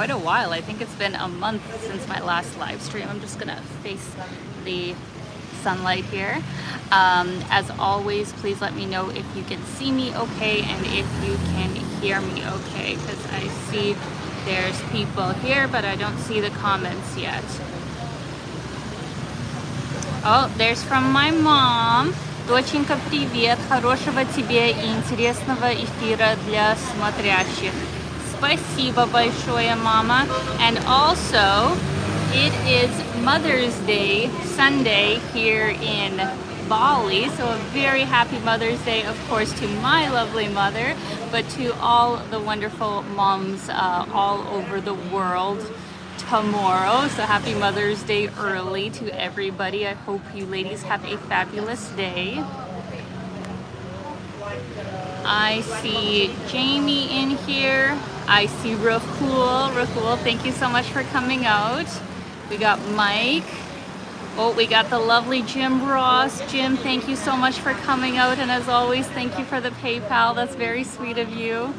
quite a while. I think it's been a month since my last live stream. I'm just gonna face the sunlight here. As always, please let me know if you can see me okay and if you can hear me okay, because I see there's people here, but I don't see the comments yet. Oh, there's from my mom. Доченька, привет. Хорошего тебе и интересного эфира для смотрящих. Спасибо большое, мама. And also, it is Mother's Day Sunday here in Bali. So a very happy Mother's Day, of course, to my lovely mother, but to all the wonderful moms all over the world tomorrow. So happy Mother's Day early to everybody. I hope you ladies have a fabulous day. I see Jamie in here. I see Rahul. Rahul, thank you so much for coming out. We got Mike. Oh, we got the lovely Jim Ross. Jim, thank you so much for coming out. And as always, thank you for the PayPal. That's very sweet of you.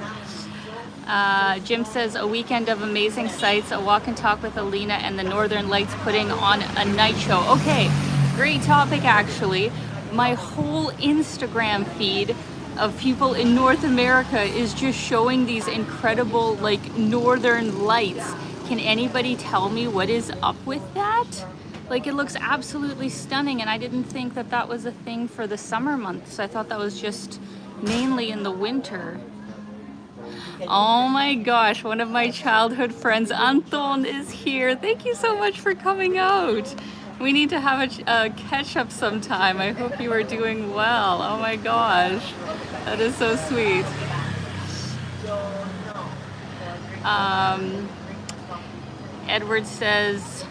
Jim says, a weekend of amazing sights, a walk and talk with Alina and the Northern Lights putting on a night show. Okay, great topic actually. My whole Instagram feed of people in North America is just showing these incredible like Northern Lights. Can anybody tell me what is up with that? Like, it looks absolutely stunning, and I didn't think that that was a thing for the summer months. I thought that was just mainly in the winter. Oh my gosh, one of my childhood friends, Anton, is here. Thank you so much for coming out. We need to have a catch up sometime. I hope you are doing well. Oh my gosh, that is so sweet. Edward says,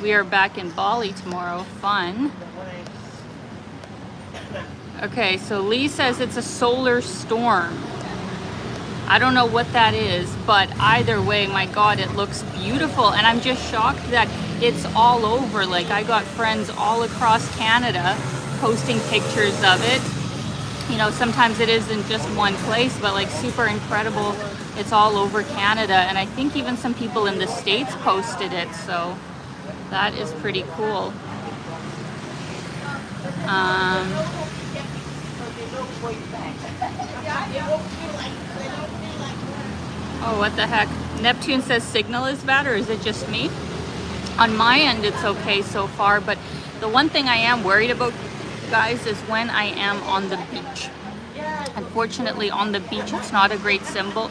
we are back in Bali tomorrow. Fun. Okay, so Lee says it's a solar storm. I don't know what that is, but either way, my God, it looks beautiful. And I'm just shocked that it's all over. Like, I got friends all across Canada posting pictures of it. You know, sometimes it isn't just one place, but like super incredible. It's all over Canada. And I think even some people in the States posted it. So that is pretty cool. Oh, what the heck? Neptune says signal is bad, or is it just me? On my end, it's okay so far, but the one thing I am worried about, guys, is when I am on the beach. Unfortunately, on the beach, it's not a great signal,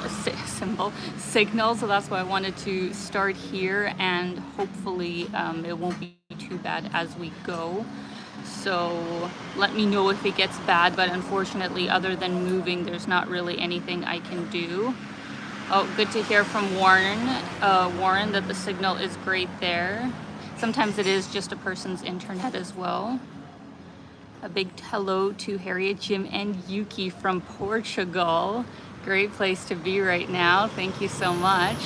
so that's why I wanted to start here, and hopefully it won't be too bad as we go. So let me know if it gets bad, but unfortunately, other than moving, there's not really anything I can do. Oh, good to hear from Warren. Warren, that the signal is great there. Sometimes it is just a person's internet as well. A big hello to Harriet, Jim, and Yuki from Portugal. Great place to be right now. Thank you so much.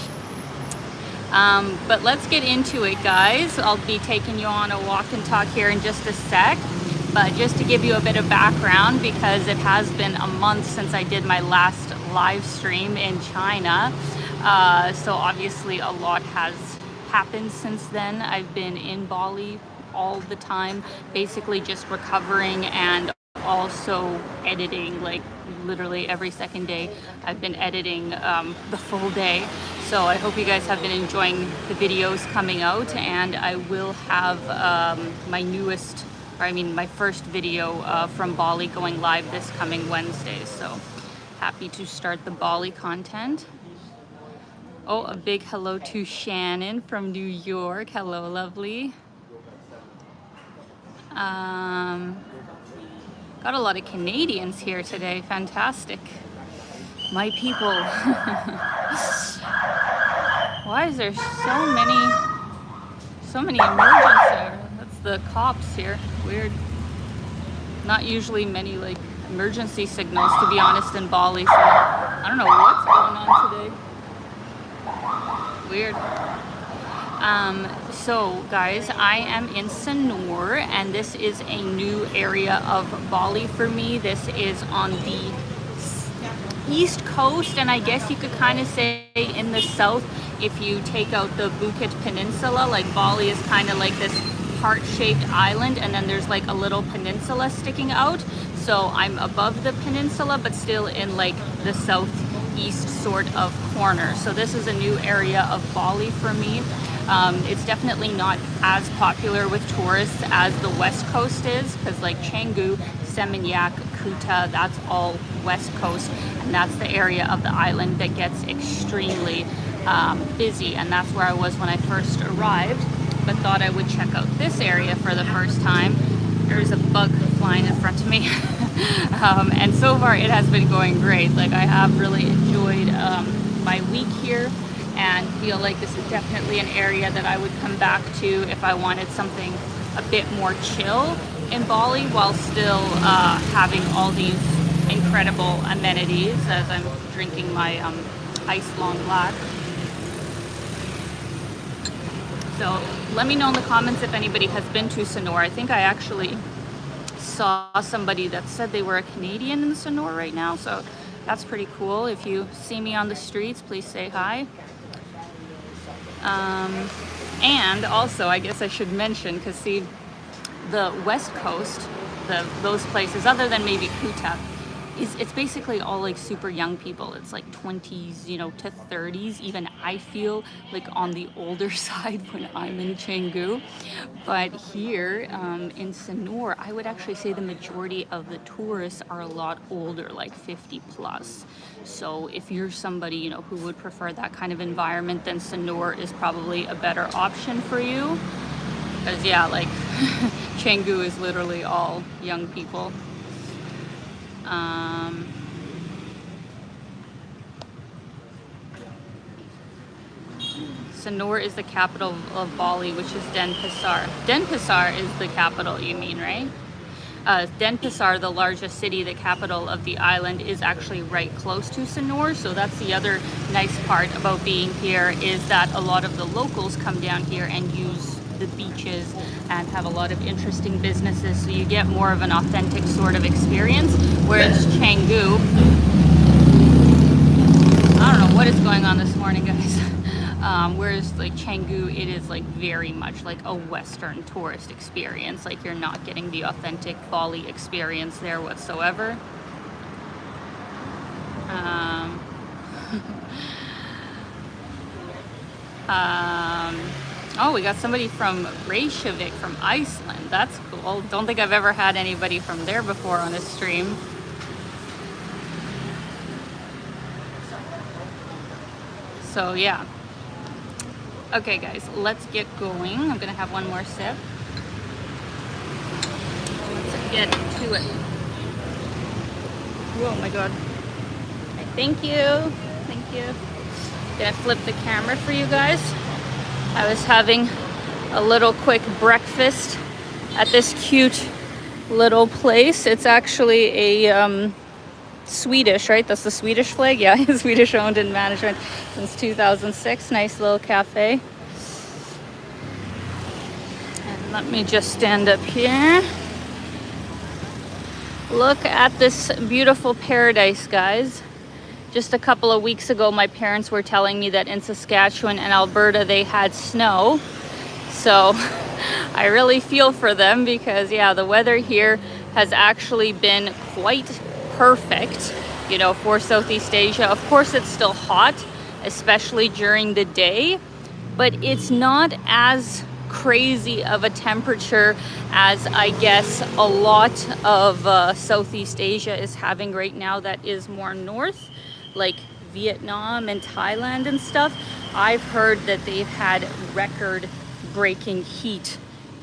But let's get into it, guys. I'll be taking you on a walk and talk here in just a sec. But just to give you a bit of background, because it has been a month since I did my last live stream in China. So obviously a lot has happened since then. I've been in Bali all the time, basically just recovering and also editing, like literally every second day. I've been editing the full day. So I hope you guys have been enjoying the videos coming out, and I will have my first video from Bali going live this coming Wednesday. So happy to start the Bali content. Oh, a big hello to Shannon from New York. Hello, lovely. Got a lot of Canadians here today. Fantastic. My people. Why is there so many emergencies? That's the cops here. Weird. Not usually many like emergency signals, to be honest, in Bali. So I don't know what's going on today. Weird. So guys, I am in Sanur, and this is a new area of Bali for me. This is on the east coast, and I guess you could kind of say in the south. if you take out the Bukit Peninsula, like Bali is kind of like this heart-shaped island, and then there's like a little peninsula sticking out. So I'm above the peninsula, but still in like the southeast sort of corner. So this is a new area of Bali for me. It's definitely not as popular with tourists as the west coast is, because like Canggu, Seminyak, Kuta, that's all west coast, and that's the area of the island that gets extremely busy, and that's where I was when I first arrived, but thought I would check out this area for the first time. There's a bug flying in front of me. And so far it has been going great. Like, I have really enjoyed my week here, and feel like this is definitely an area that I would come back to if I wanted something a bit more chill in Bali, while still having all these incredible amenities, as I'm drinking my iced long black. So let me know in the comments if anybody has been to Sanur. I think I actually saw somebody that said they were a Canadian in Sanur right now, so that's pretty cool. If you see me on the streets, please say hi. And also, I guess I should mention, because see, the west coast, those places, other than maybe Kuta, it's basically all like super young people. It's like 20s, you know, to 30s. Even I feel like on the older side when I'm in Canggu. But here in Sanur, I would actually say the majority of the tourists are a lot older, like 50 plus. So if you're somebody, you know, who would prefer that kind of environment, then Sanur is probably a better option for you. Because yeah, like Canggu is literally all young people. Sanur is the capital of Bali, which is Denpasar. Denpasar is the capital, you mean, right? Denpasar, the largest city, the capital of the island, is actually right close to Sanur. So that's the other nice part about being here, is that a lot of the locals come down here and use the beaches and have a lot of interesting businesses, so you get more of an authentic sort of experience. Whereas Canggu, I don't know what is going on this morning, guys. Whereas like Canggu, it is like very much like a Western tourist experience. Like, you're not getting the authentic Bali experience there whatsoever. Oh, we got somebody from Reykjavik, from Iceland. That's cool. Don't think I've ever had anybody from there before on a stream. So yeah. Okay guys, let's get going. I'm gonna have one more sip. Let's get to it. Oh my god. Thank you. Thank you. Gonna flip the camera for you guys. I was having a little quick breakfast at this cute little place. It's actually a Swedish, right? That's the Swedish flag? Yeah, Swedish owned and management since 2006. Nice little cafe. And let me just stand up here. Look at this beautiful paradise, guys. Just a couple of weeks ago, my parents were telling me that in Saskatchewan and Alberta, they had snow. So I really feel for them, because yeah, the weather here has actually been quite perfect, you know, for Southeast Asia. Of course, it's still hot, especially during the day, but it's not as crazy of a temperature as I guess a lot of Southeast Asia is having right now, that is more north, like Vietnam and Thailand and stuff. I've heard that they've had record-breaking heat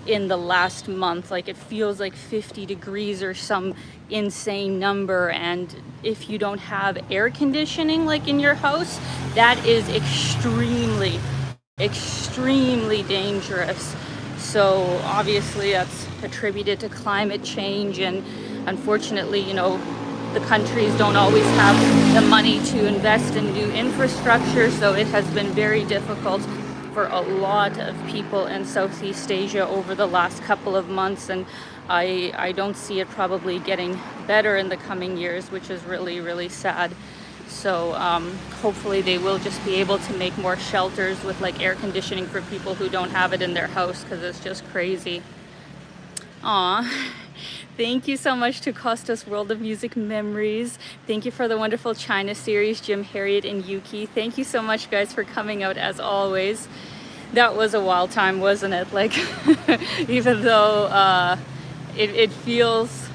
in the last month. Like, it feels like 50 degrees or some insane number, and if you don't have air conditioning like in your house, that is extremely dangerous. So obviously that's attributed to climate change, and unfortunately, you know, the countries don't always have the money to invest in new infrastructure, so it has been very difficult for a lot of people in Southeast Asia over the last couple of months, and I don't see it probably getting better in the coming years, which is really, really sad. So hopefully they will just be able to make more shelters with like air conditioning for people who don't have it in their house, because it's just crazy. Aw. Thank you so much to Costas World of Music Memories. Thank you for the wonderful China series, Jim, Harriet, and Yuki. Thank you so much, guys, for coming out as always. That was a wild time, wasn't it? Like, even though it feels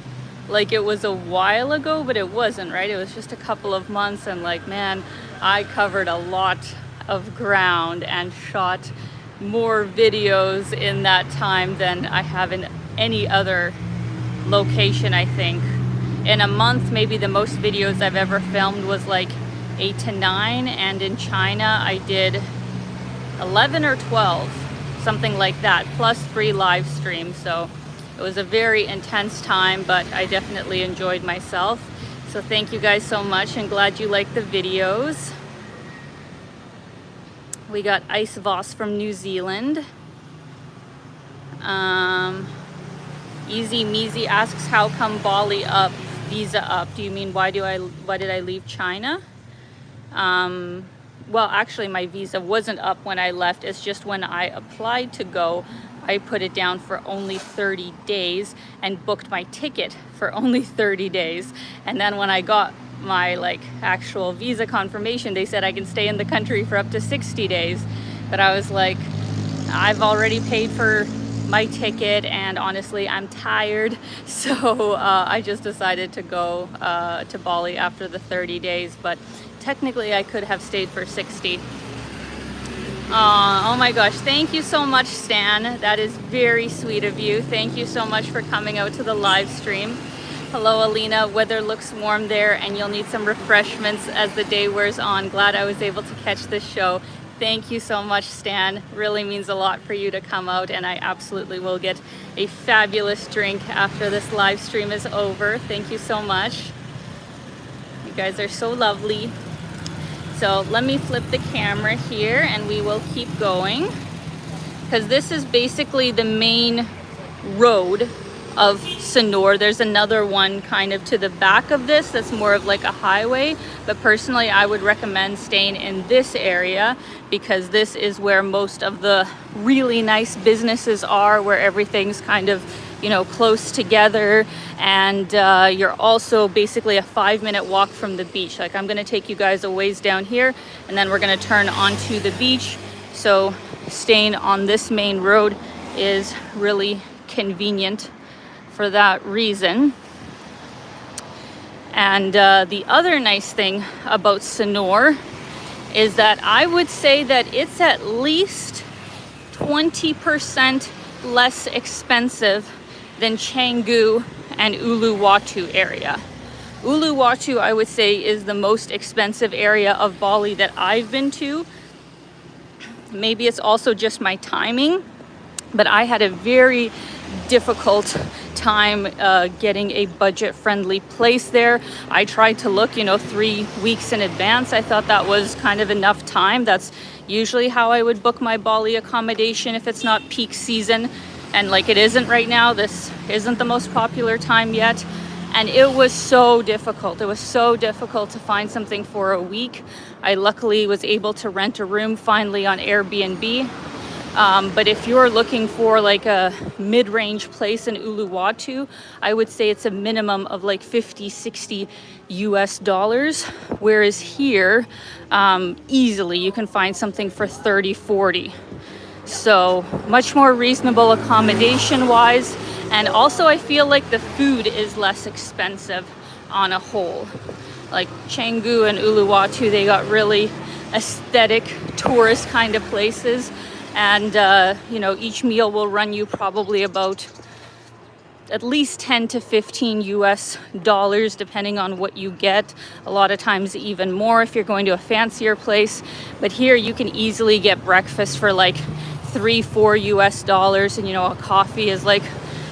like it was a while ago, but it wasn't, right? It was just a couple of months, and like, man, I covered a lot of ground and shot more videos in that time than I have in any other location. I think in a month, maybe the most videos I've ever filmed was like 8 to 9, and in China I did 11 or 12, something like that, plus 3 live streams. So it was a very intense time, but I definitely enjoyed myself. So thank you guys so much, and glad you liked the videos. We got Ice Voss from New Zealand. Easy Measy asks, how come Bali up, visa up? Do you mean why did I leave China? Well, actually my visa wasn't up when I left. It's just when I applied to go, I put it down for only 30 days and booked my ticket for only 30 days. And then when I got my like actual visa confirmation, they said I can stay in the country for up to 60 days. But I was like, I've already paid for my ticket, and honestly I'm tired, so I just decided to go to Bali after the 30 days, but technically I could have stayed for 60. Oh my gosh, thank you so much, Stan. That is very sweet of you. Thank you so much for coming out to the live stream. Hello, Alina. Weather looks warm there, and you'll need some refreshments as the day wears on. Glad I was able to catch this show. Thank you so much, Stan. Really means a lot for you to come out, and I absolutely will get a fabulous drink after this live stream is over. Thank you so much. You guys are so lovely. So let me flip the camera here and we will keep going, because this is basically the main road of Sanur. There's another one kind of to the back of this that's more of like a highway, but personally I would recommend staying in this area because this is where most of the really nice businesses are, where everything's kind of, you know, close together, and you're also basically a 5-minute walk from the beach. Like, I'm gonna take you guys a ways down here and then we're gonna turn onto the beach. So staying on this main road is really convenient for that reason. And the other nice thing about Sanur is that I would say that it's at least 20% less expensive than Canggu and Uluwatu area. Uluwatu, I would say, is the most expensive area of Bali that I've been to. Maybe it's also just my timing, but I had a very difficult time getting a budget-friendly place there. I tried to look, 3 weeks in advance. I thought that was kind of enough time. That's usually how I would book my Bali accommodation if it's not peak season. And like it isn't right now, this isn't the most popular time yet. And it was so difficult. It was so difficult to find something for a week. I luckily was able to rent a room finally on Airbnb. But if you're looking for like a mid-range place in Uluwatu, I would say it's a minimum of like 50, 60 US dollars. Whereas here, easily you can find something for 30, 40. So much more reasonable accommodation wise. And also I feel like the food is less expensive on a whole. Like Canggu and Uluwatu, they got really aesthetic tourist kind of places. And, each meal will run you probably about at least 10 to 15 US dollars, depending on what you get. A lot of times even more if you're going to a fancier place. But here you can easily get breakfast for like 3-4 US dollars, and a coffee is like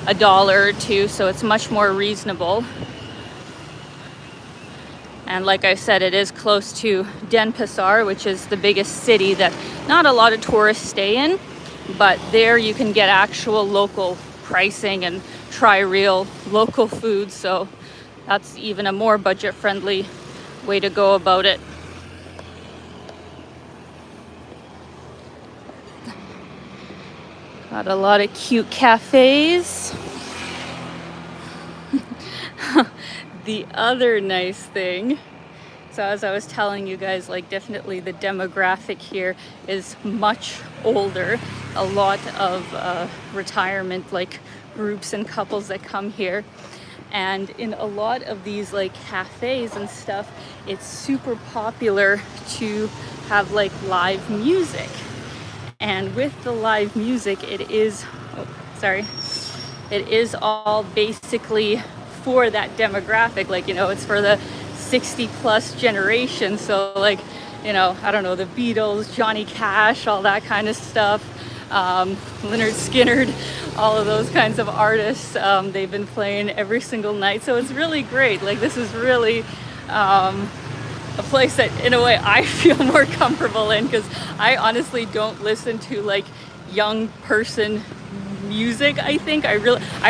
$1 or $2, so it's much more reasonable. And like I said, it is close to Denpasar, which is the biggest city that not a lot of tourists stay in, but there you can get actual local pricing and try real local food. So that's even a more budget-friendly way to go about it. Got a lot of cute cafes. The other nice thing, so as I was telling you guys, like definitely the demographic here is much older. A lot of retirement like groups and couples that come here. And in a lot of these like cafes and stuff, it's super popular to have like live music. And with the live music, it is all basically for that demographic. Like, you know, it's for the 60 plus generation. So like, you know, I don't know, the Beatles, Johnny Cash, all that kind of stuff, Leonard Skinner, all of those kinds of artists. They've been playing every single night. So it's really great. Like, this is really a place that in a way I feel more comfortable in, because I honestly don't listen to like young person music. I think I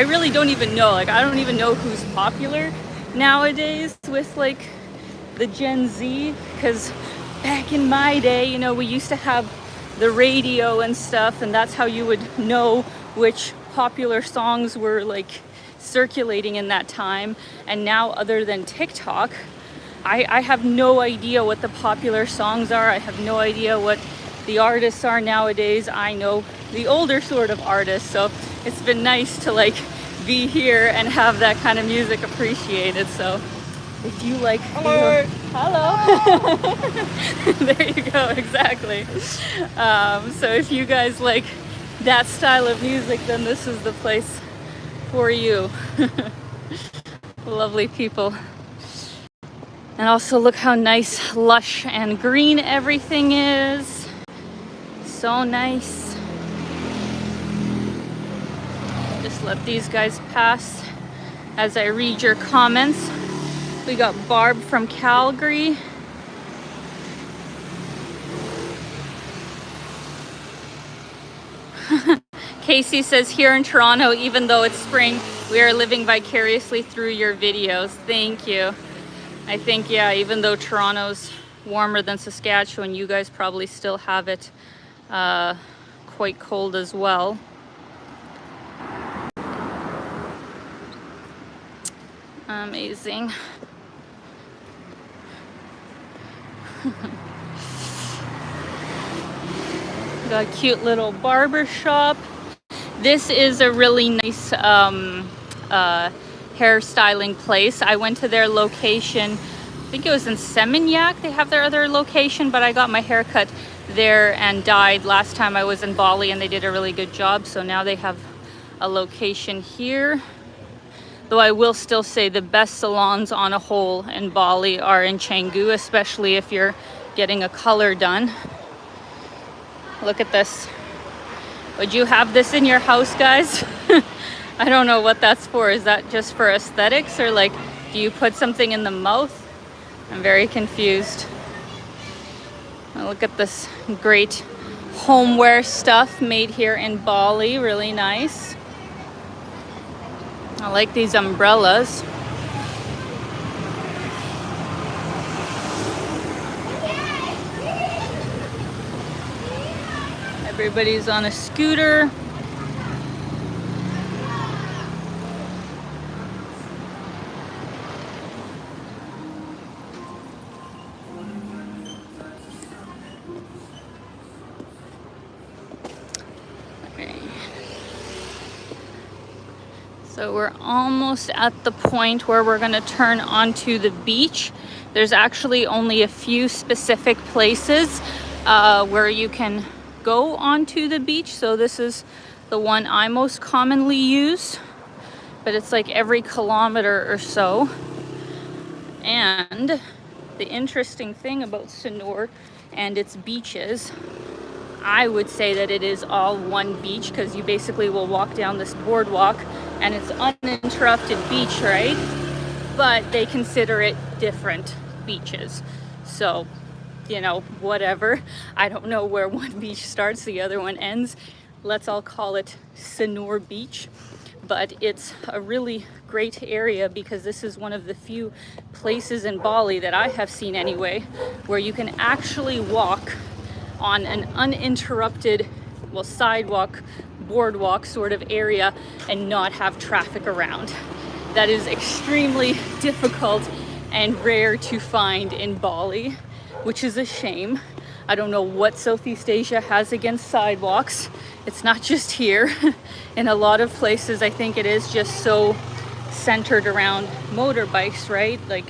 really don't even know, like I don't even know who's popular nowadays with like the Gen Z, because back in my day, you know, we used to have the radio and stuff, and that's how you would know which popular songs were like circulating in that time. And now, other than TikTok, I have no idea what the popular songs are. I have no idea what the artists are nowadays. I know the older sort of artists, so it's been nice to like be here and have that kind of music appreciated. So if you like hello. There you go, exactly. So if you guys like that style of music, then this is the place for you. Lovely people. And also look how nice, lush and green everything is. So nice. Just let these guys pass as I read your comments. We got Barb from Calgary. Casey says, here in Toronto, even though it's spring, we are living vicariously through your videos. Thank you. I think, yeah, even though Toronto's warmer than Saskatchewan, you guys probably still have it quite cold as well. Amazing. Got a cute little barber shop. This is a really nice hairstyling place. I went to their location, I think it was in Seminyak. They have their other location, but I got my hair cut there and dyed last time I was in Bali, and they did a really good job. So now they have a location here. Though I will still say the best salons on a whole in Bali are in Canggu, especially if you're getting a color done. Look at this. Would you have this in your house, guys? I don't know what that's for. Is that just for aesthetics, or like, do you put something in the mouth? I'm very confused. Now look at this great homeware stuff made here in Bali. Really nice. I like these umbrellas. Everybody's on a scooter. So we're almost at the point where we're going to turn onto the beach. There's actually only a few specific places where you can go onto the beach. So this is the one I most commonly use, but it's like every kilometer or so. And the interesting thing about Sanur and its beaches, I would say that it is all one beach, because you basically will walk down this boardwalk and it's uninterrupted beach, right? But they consider it different beaches. So, you know, whatever. I don't know where one beach starts, the other one ends. Let's all call it Sanur Beach. but it's a really great area because this is one of the few places in Bali that I have seen anyway, where you can actually walk on an uninterrupted, well, sidewalk, boardwalk sort of area and not have traffic around. That is extremely difficult and rare to find in Bali, which is a shame. I don't know what Southeast Asia has against sidewalks. It's not just here. In a lot of places, I think it is just so centered around motorbikes, right? Like,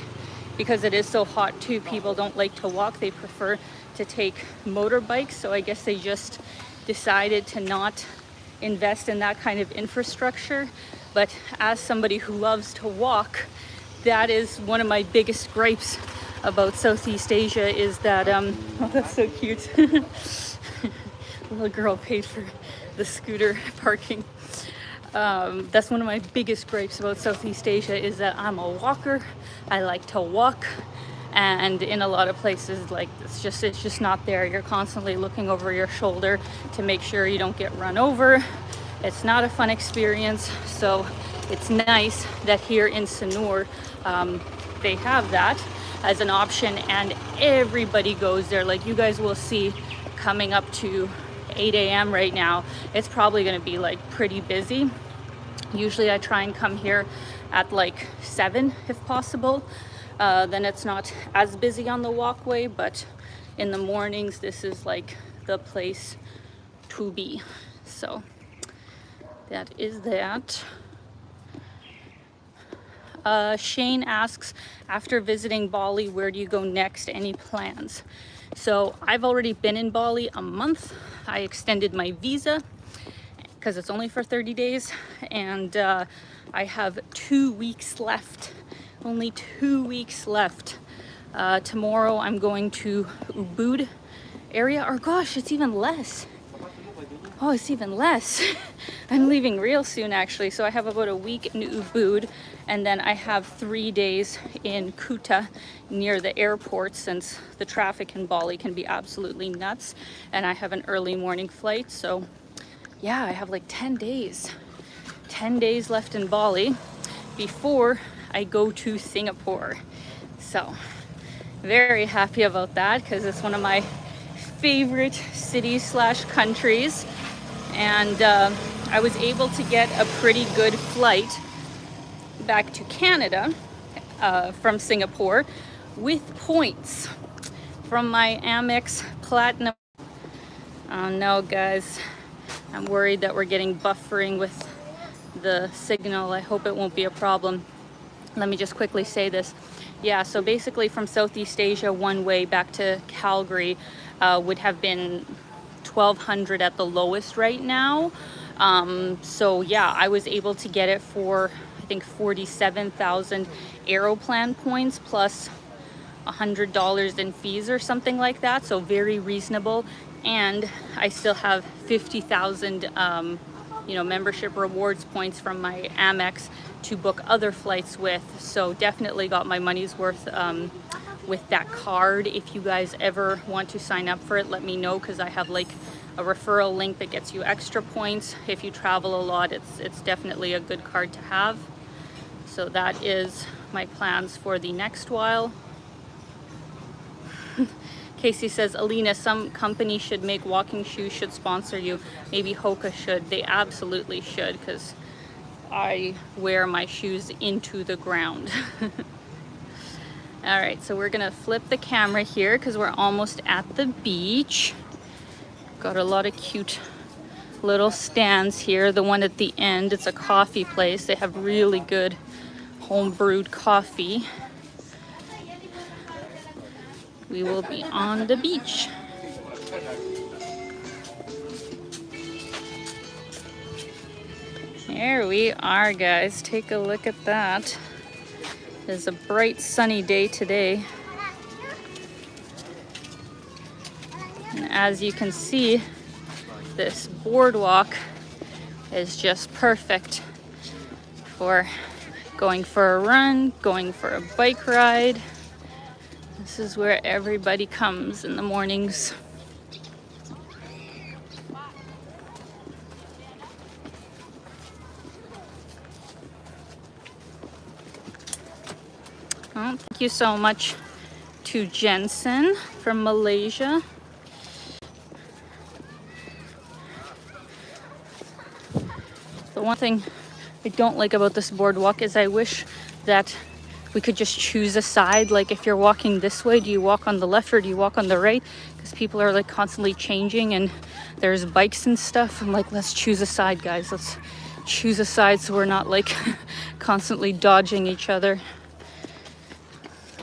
because it is so hot too, people don't like to walk. They prefer to take motorbikes. So I guess they just decided to not invest in that kind of infrastructure. But as somebody who loves to walk, that is one of my biggest gripes about Southeast Asia is that, oh, that's so cute. Little girl paid for the scooter parking. That's one of my biggest gripes about Southeast Asia is that I'm a walker. I like to walk. And in a lot of places, like, it's just not there. You're constantly looking over your shoulder to make sure you don't get run over. It's not a fun experience. So it's nice that here in Sanur, they have that as an option, and everybody goes there. Like, you guys will see coming up to 8 a.m. right now, it's probably going to be like pretty busy. Usually I try and come here at like 7 if possible. Then it's not as busy on the walkway, but in the mornings this is like the place to be. So that is that. Shane asks, after visiting Bali, where do you go next? Any plans? So I've already been in Bali a month. I extended my visa because it's only for 30 days, and I have 2 weeks left. Only 2 weeks left. Tomorrow I'm going to Ubud area, or gosh, it's even less. Oh, it's even less. I'm leaving real soon actually, so I have about a week in Ubud, and then I have 3 days in Kuta near the airport, since the traffic in Bali can be absolutely nuts, and I have an early morning flight. So yeah, I have like 10 days left in Bali before I go to Singapore. So very happy about that because it's one of my favorite cities slash countries, and I was able to get a pretty good flight back to Canada from Singapore with points from my Amex Platinum. Oh no, guys, I'm worried that we're getting buffering with the signal. I hope it won't be a problem. Let me just quickly say this. Yeah, so basically from Southeast Asia, one way back to Calgary would have been 1,200 at the lowest right now. So yeah, I was able to get it for, I think, 47,000 Aeroplan points plus $100 in fees or something like that. So very reasonable. And I still have 50,000 membership rewards points from my Amex to book other flights with. So definitely got my money's worth with that card. If you guys ever want to sign up for it, let me know, because I have like a referral link that gets you extra points. If you travel a lot, it's definitely a good card to have. So that is my plans for the next while. Casey says, Alina, some company should make walking shoes, should sponsor you. Maybe Hoka should. They absolutely should, because I wear my shoes into the ground. All right, so we're gonna flip the camera here because we're almost at the beach. Got a lot of cute little stands here. The one at the end, it's a coffee place. They have really good home brewed coffee. We will be on the beach. There we are, guys. Take a look at that. It's a bright sunny day today. And as you can see, this boardwalk is just perfect for going for a run, going for a bike ride. This is where everybody comes in the mornings. Thank you so much to Jensen from Malaysia. The one thing I don't like about this boardwalk is I wish that we could just choose a side. Like if you're walking this way, do you walk on the left or do you walk on the right? Because people are like constantly changing and there's bikes and stuff. I'm like, let's choose a side, guys. Let's choose a side so we're not like constantly dodging each other.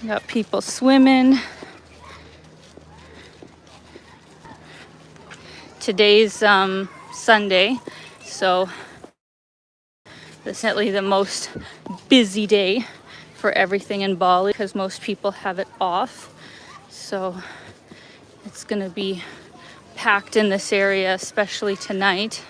Got people swimming. Today's Sunday, so definitely the most busy day for everything in Bali because most people have it off. So it's gonna be packed in this area, especially tonight.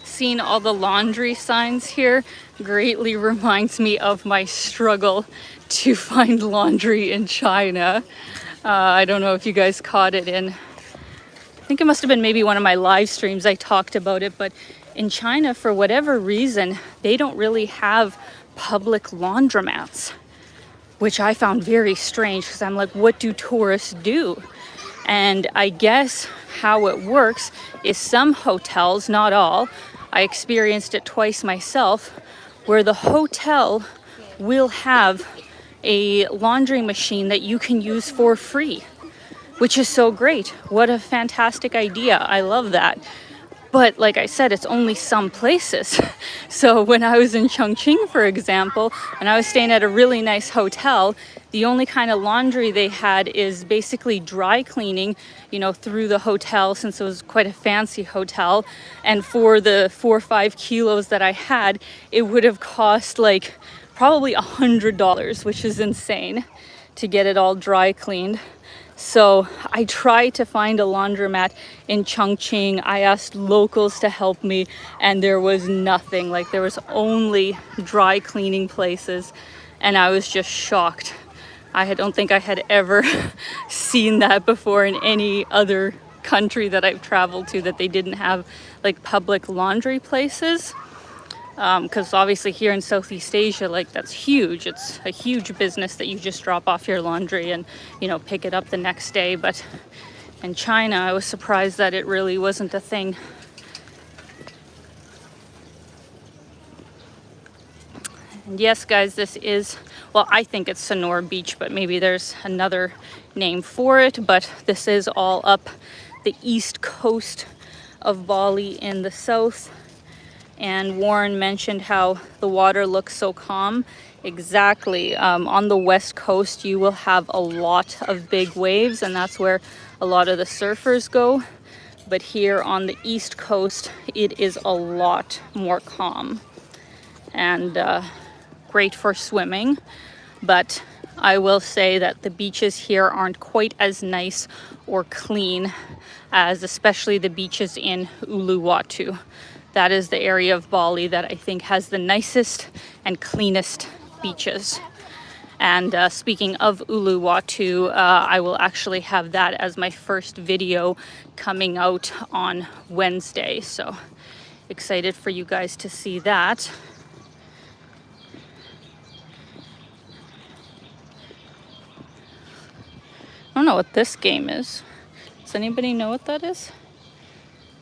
Seeing all the laundry signs here greatly reminds me of my struggle to find laundry in China. I don't know if you guys caught it I think it must have been maybe one of my live streams I talked about it, but in China, for whatever reason, they don't really have public laundromats, which I found very strange because I'm like, what do tourists do? And I guess how it works is some hotels, not all, I experienced it twice myself, where the hotel will have a laundry machine that you can use for free, which is so great. What a fantastic idea. I love that. But like I said, it's only some places. So when I was in Chongqing, for example, and I was staying at a really nice hotel, the only kind of laundry they had is basically dry cleaning, you know, through the hotel, since it was quite a fancy hotel. And for the 4 or 5 kilos that I had, it would have cost like probably $100, which is insane to get it all dry cleaned. So I tried to find a laundromat in Chongqing. I asked locals to help me and there was nothing. Like there was only dry cleaning places and I was just shocked. I don't think I had ever seen that before in any other country that I've traveled to, that they didn't have like public laundry places. Because obviously here in Southeast Asia, like that's huge. It's a huge business that you just drop off your laundry and, you know, pick it up the next day. But in China, I was surprised that it really wasn't a thing. And yes, guys, this is, well, I think it's Sanur Beach, but maybe there's another name for it. But this is all up the east coast of Bali in the south. And Warren mentioned how the water looks so calm. Exactly. On the west coast, you will have a lot of big waves, and that's where a lot of the surfers go. But here on the east coast, it is a lot more calm and great for swimming. But I will say that the beaches here aren't quite as nice or clean as especially the beaches in Uluwatu. That is the area of Bali that I think has the nicest and cleanest beaches. And speaking of Uluwatu, I will actually have that as my first video coming out on Wednesday. So excited for you guys to see that. I don't know what this game is. Does anybody know what that is?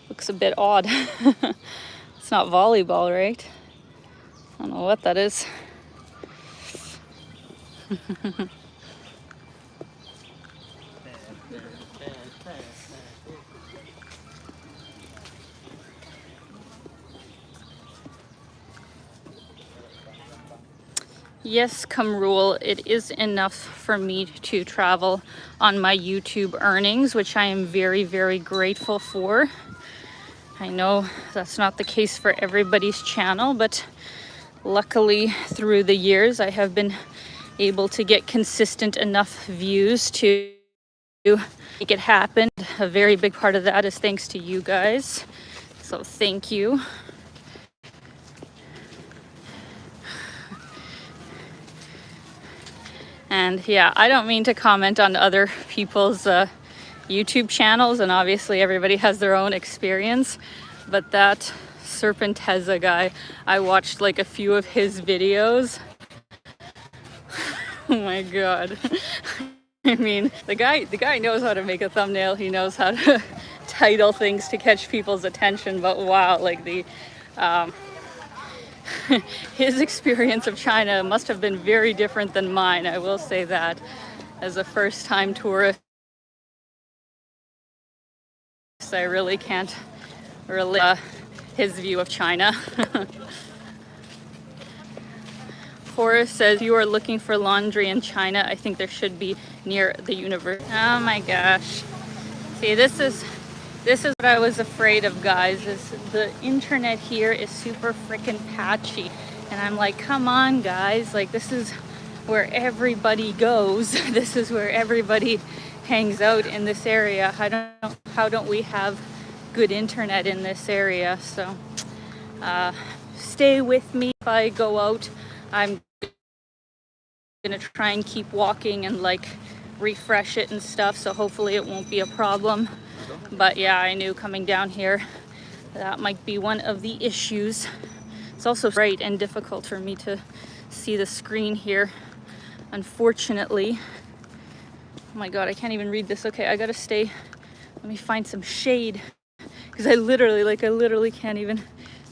Looks a bit odd. It's not volleyball, right? I don't know what that is. Yes, come rule, it is enough for me to travel on my YouTube earnings, which I am very, very grateful for. I know that's not the case for everybody's channel, but luckily through the years I have been able to get consistent enough views to make it happen. A very big part of that is thanks to you guys, so thank you. And yeah, I don't mean to comment on other people's YouTube channels, and obviously everybody has their own experience, but that Serpenteza guy, I watched like a few of his videos. Oh my god. I mean, the guy knows how to make a thumbnail. He knows how to title things to catch people's attention, but wow, like the his experience of China must have been very different than mine, I will say that. As a first-time tourist, I really can't relate his view of China. Horace says, you are looking for laundry in China. I think there should be near the university. Oh my gosh. See, this is what I was afraid of, guys, is the internet here is super freaking patchy. And I'm like, come on, guys. Like, this is where everybody goes. This is where everybody hangs out in this area. How don't we have good internet in this area? So stay with me. If I go out, I'm gonna try and keep walking and like refresh it and stuff, so hopefully it won't be a problem. But yeah, I knew coming down here that might be one of the issues. It's also bright and difficult for me to see the screen here, unfortunately. Oh my god, I can't even read this. Okay, I gotta stay. Let me find some shade, because I literally can't even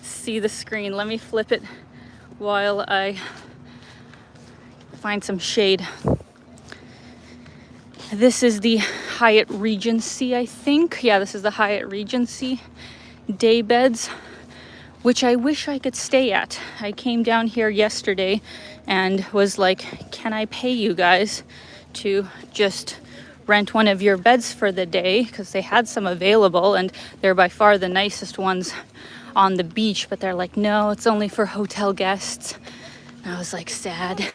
see the screen. Let me flip it while I find some shade. This is the Hyatt Regency, I think. Yeah, this is the Hyatt Regency day beds, which I wish I could stay at. I came down here yesterday and was like, can I pay you guys to just rent one of your beds for the day? Because they had some available and they're by far the nicest ones on the beach, but they're like, no, it's only for hotel guests. And I was like, sad.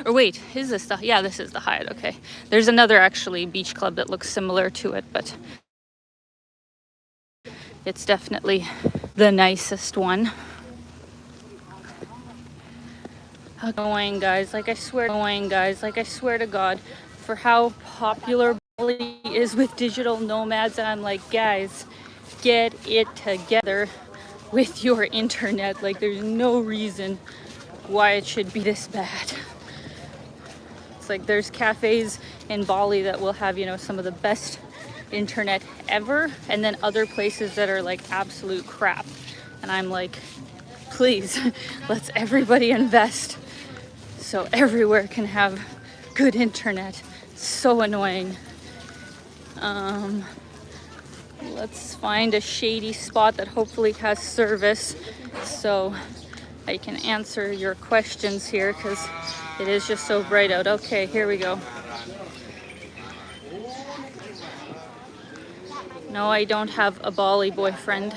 Or wait, is this the, yeah, this is the Hyatt. Okay, there's another actually beach club that looks similar to it, but it's definitely the nicest one. Going, guys, like I swear to God, for how popular Bali is with digital nomads, and I'm like, guys, get it together with your internet. Like, there's no reason why it should be this bad. It's like there's cafes in Bali that will have, you know, some of the best internet ever, and then other places that are like absolute crap. And I'm like, please, let's everybody invest so everywhere can have good internet. It's so annoying. Let's find a shady spot that hopefully has service so I can answer your questions here, because it is just so bright out. Okay, here we go. No, I don't have a Bali boyfriend.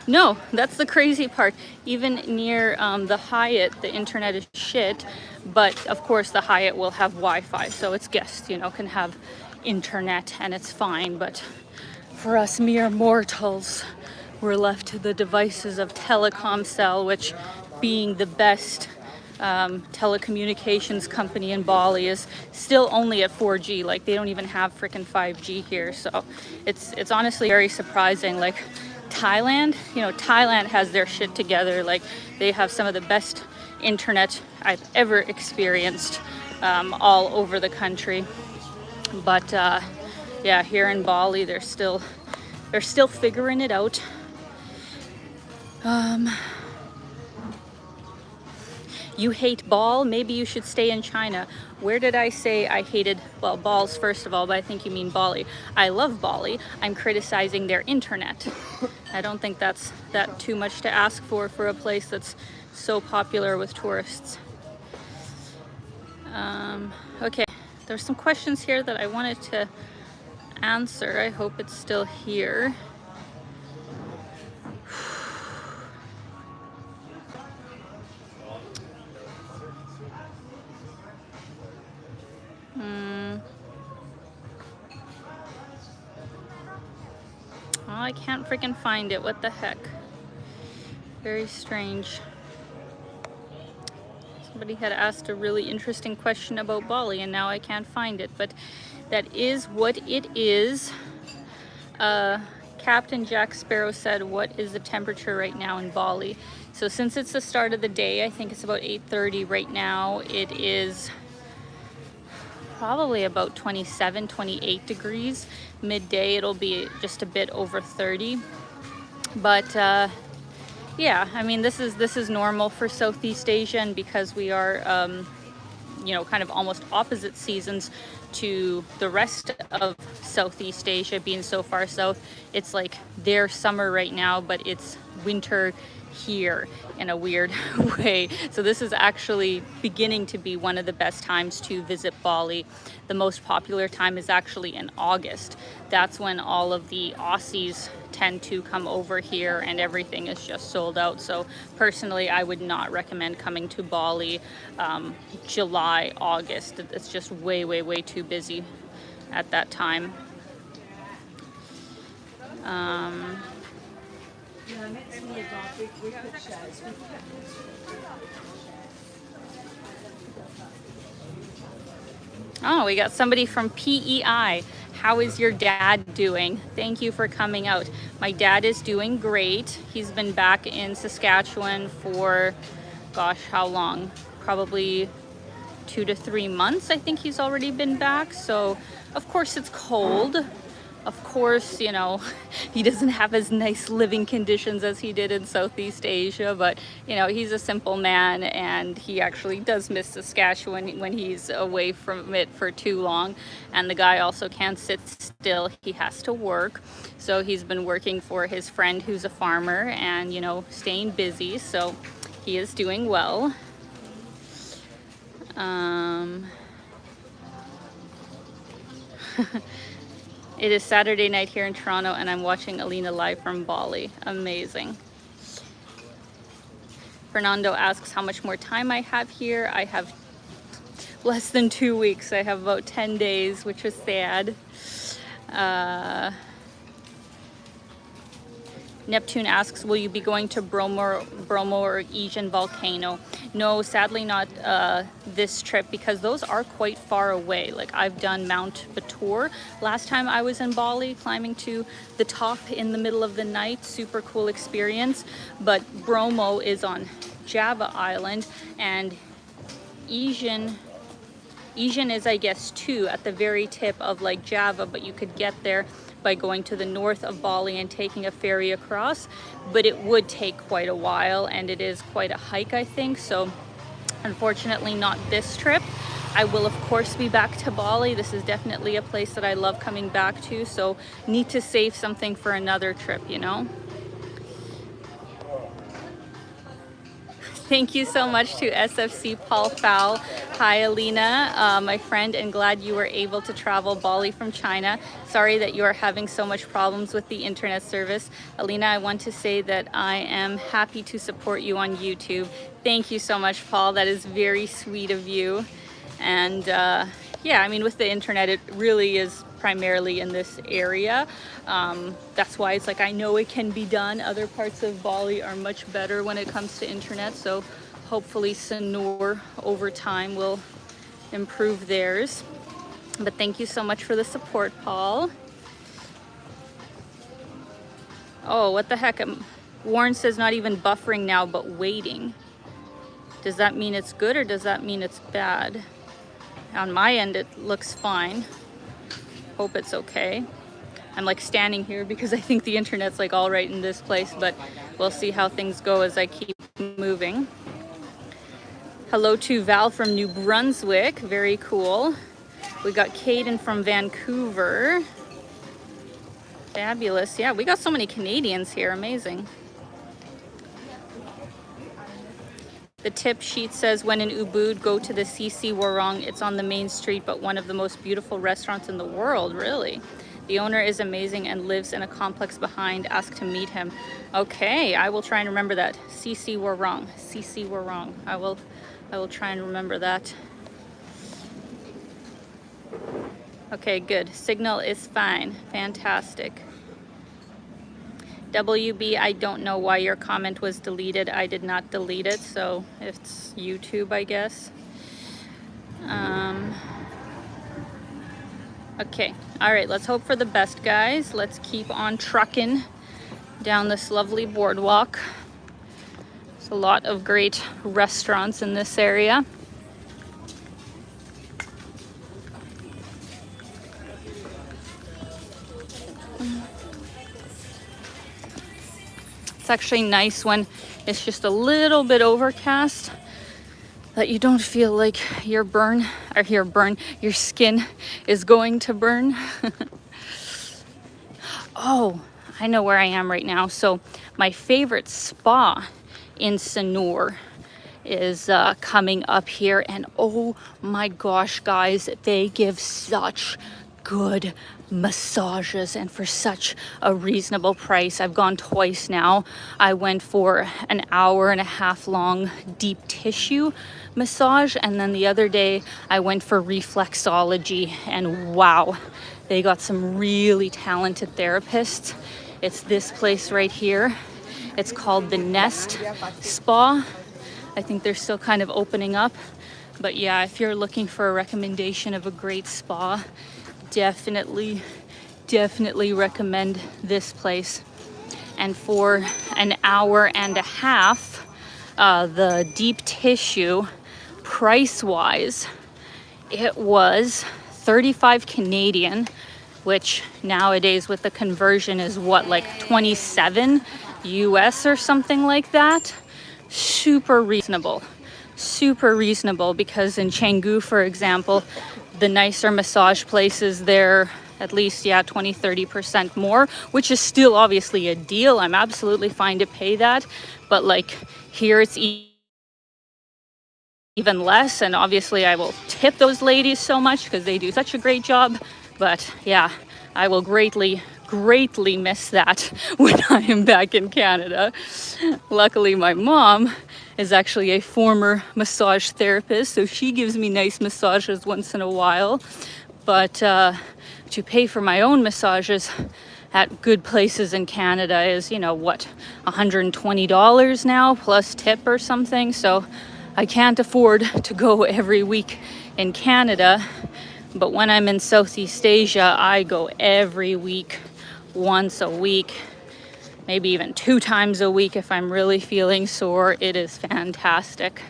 No, that's the crazy part. Even near the Hyatt, the internet is shit, but of course the Hyatt will have Wi-Fi, so its guests, you know, can have internet and it's fine. But for us mere mortals, we're left to the devices of Telecomcell, which, being the best telecommunications company in Bali, is still only at 4G. Like, they don't even have freaking 5G here. So it's honestly very surprising. Like, Thailand, you know, Thailand has their shit together. Like, they have some of the best internet I've ever experienced all over the country. But yeah, here in Bali, they're still figuring it out. You hate ball? Maybe you should stay in China. Where did I say I hated, well, balls first of all, but I think you mean Bali. I love Bali. I'm criticizing their internet. I don't think that's that too much to ask for a place that's so popular with tourists. Okay, there's some questions here that I wanted to answer. I hope it's still here. Oh, I can't freaking find it. What the heck? Very strange. Somebody had asked a really interesting question about Bali and now I can't find it, but that is what it is. Captain Jack Sparrow said, what is the temperature right now in Bali? So since it's the start of the day, I think it's about 8:30 right now, it is probably about 27, 28 degrees. Midday, it'll be just a bit over 30. But yeah, I mean, this is normal for Southeast Asia, and because we are, you know, kind of almost opposite seasons to the rest of Southeast Asia, being so far south, it's like their summer right now, but it's winter here in a weird way. So this is actually beginning to be one of the best times to visit Bali. The most popular time is actually in August. That's when all of the Aussies tend to come over here and everything is just sold out. So personally, I would not recommend coming to Bali July, August. It's just way, way, way too busy at that time. Oh, we got somebody from PEI. How is your dad doing? Thank you for coming out. My dad is doing great. He's been back in Saskatchewan for, gosh, how long? Probably 2 to 3 months. I think he's already been back. So, of course, it's cold. Of course, you know, he doesn't have as nice living conditions as he did in Southeast Asia, but, you know, he's a simple man and he actually does miss Saskatchewan when he's away from it for too long. And the guy also can't sit still. He has to work. So he's been working for his friend who's a farmer and, you know, staying busy. So he is doing well. It is Saturday night here in Toronto and I'm watching Alina live from Bali. Amazing. Fernando asks how much more time I have here. I have less than 2 weeks. I have about 10 days, which is sad. Neptune asks, will you be going to Bromo or Asian volcano? No, sadly not this trip, because those are quite far away. Like, I've done Mount Batur last time I was in Bali, climbing to the top in the middle of the night. Super cool experience. But Bromo is on Java Island, and Asian is, I guess, too, at the very tip of like Java, but you could get there by going to the north of Bali and taking a ferry across, but it would take quite a while and it is quite a hike, I think. So unfortunately not this trip. I will of course be back to Bali. This is definitely a place that I love coming back to, so need to save something for another trip, you know. Thank you so much to SFC Paul Fowl. Hi, Alina, my friend, and glad you were able to travel Bali from China. Sorry that you are having so much problems with the internet service. Alina, I want to say that I am happy to support you on YouTube. Thank you so much, Paul. That is very sweet of you. And yeah, I mean, with the internet, it really is primarily in this area. That's why it's like, I know it can be done. Other parts of Bali are much better when it comes to internet, so hopefully Sanur over time will improve theirs. But thank you so much for the support, Paul. Oh, what the heck? Warren says not even buffering now, but waiting. Does that mean it's good or does that mean it's bad? On my end, it looks fine. Hope it's okay. I'm like standing here because I think the internet's like all right in this place, but we'll see how things go as I keep moving. Hello to Val from New Brunswick. Very cool. We got Caden from Vancouver. Fabulous. Yeah, we got so many Canadians here. Amazing. The tip sheet says, when in Ubud, go to the CC Warong. It's on the main street, but one of the most beautiful restaurants in the world, really. The owner is amazing and lives in a complex behind. Ask to meet him. Okay, I will try and remember that. CC Warong. CC Warong. I will try and remember that. Okay, good. Signal is fine. Fantastic. WB, I don't know why your comment was deleted. I did not delete it, so it's YouTube, I guess. Okay, all right, let's hope for the best, guys. Let's keep on trucking down this lovely boardwalk. There's a lot of great restaurants in this area. It's actually nice when it's just a little bit overcast, that you don't feel like your skin is going to burn. Oh, I know where I am right now. So my favorite spa in Sanur is coming up here, and oh my gosh, guys, they give such good massages and for such a reasonable price. I've gone twice now. I went for an hour and a half long deep tissue massage, and then the other day I went for reflexology, and wow, they got some really talented therapists. It's this place right here. It's called the Nest Spa. I think they're still kind of opening up, but yeah, if you're looking for a recommendation of a great spa, definitely recommend this place. And for an hour and a half, the deep tissue, price-wise, it was 35 Canadian, which nowadays with the conversion is what, like 27 US or something like that. Super reasonable, because in Canggu, for example, the nicer massage places there, at least, yeah, 20-30% more, which is still obviously a deal. I'm absolutely fine to pay that, but like here it's even less, and obviously I will tip those ladies so much because they do such a great job. But yeah, I will greatly miss that when I am back in Canada. Luckily, my mom is actually a former massage therapist, so she gives me nice massages once in a while. But to pay for my own massages at good places in Canada is, you know, what, $120 now plus tip or something. So I can't afford to go every week in Canada. But when I'm in Southeast Asia, I go every week, once a week, maybe even 2 times a week if I'm really feeling sore. It is fantastic.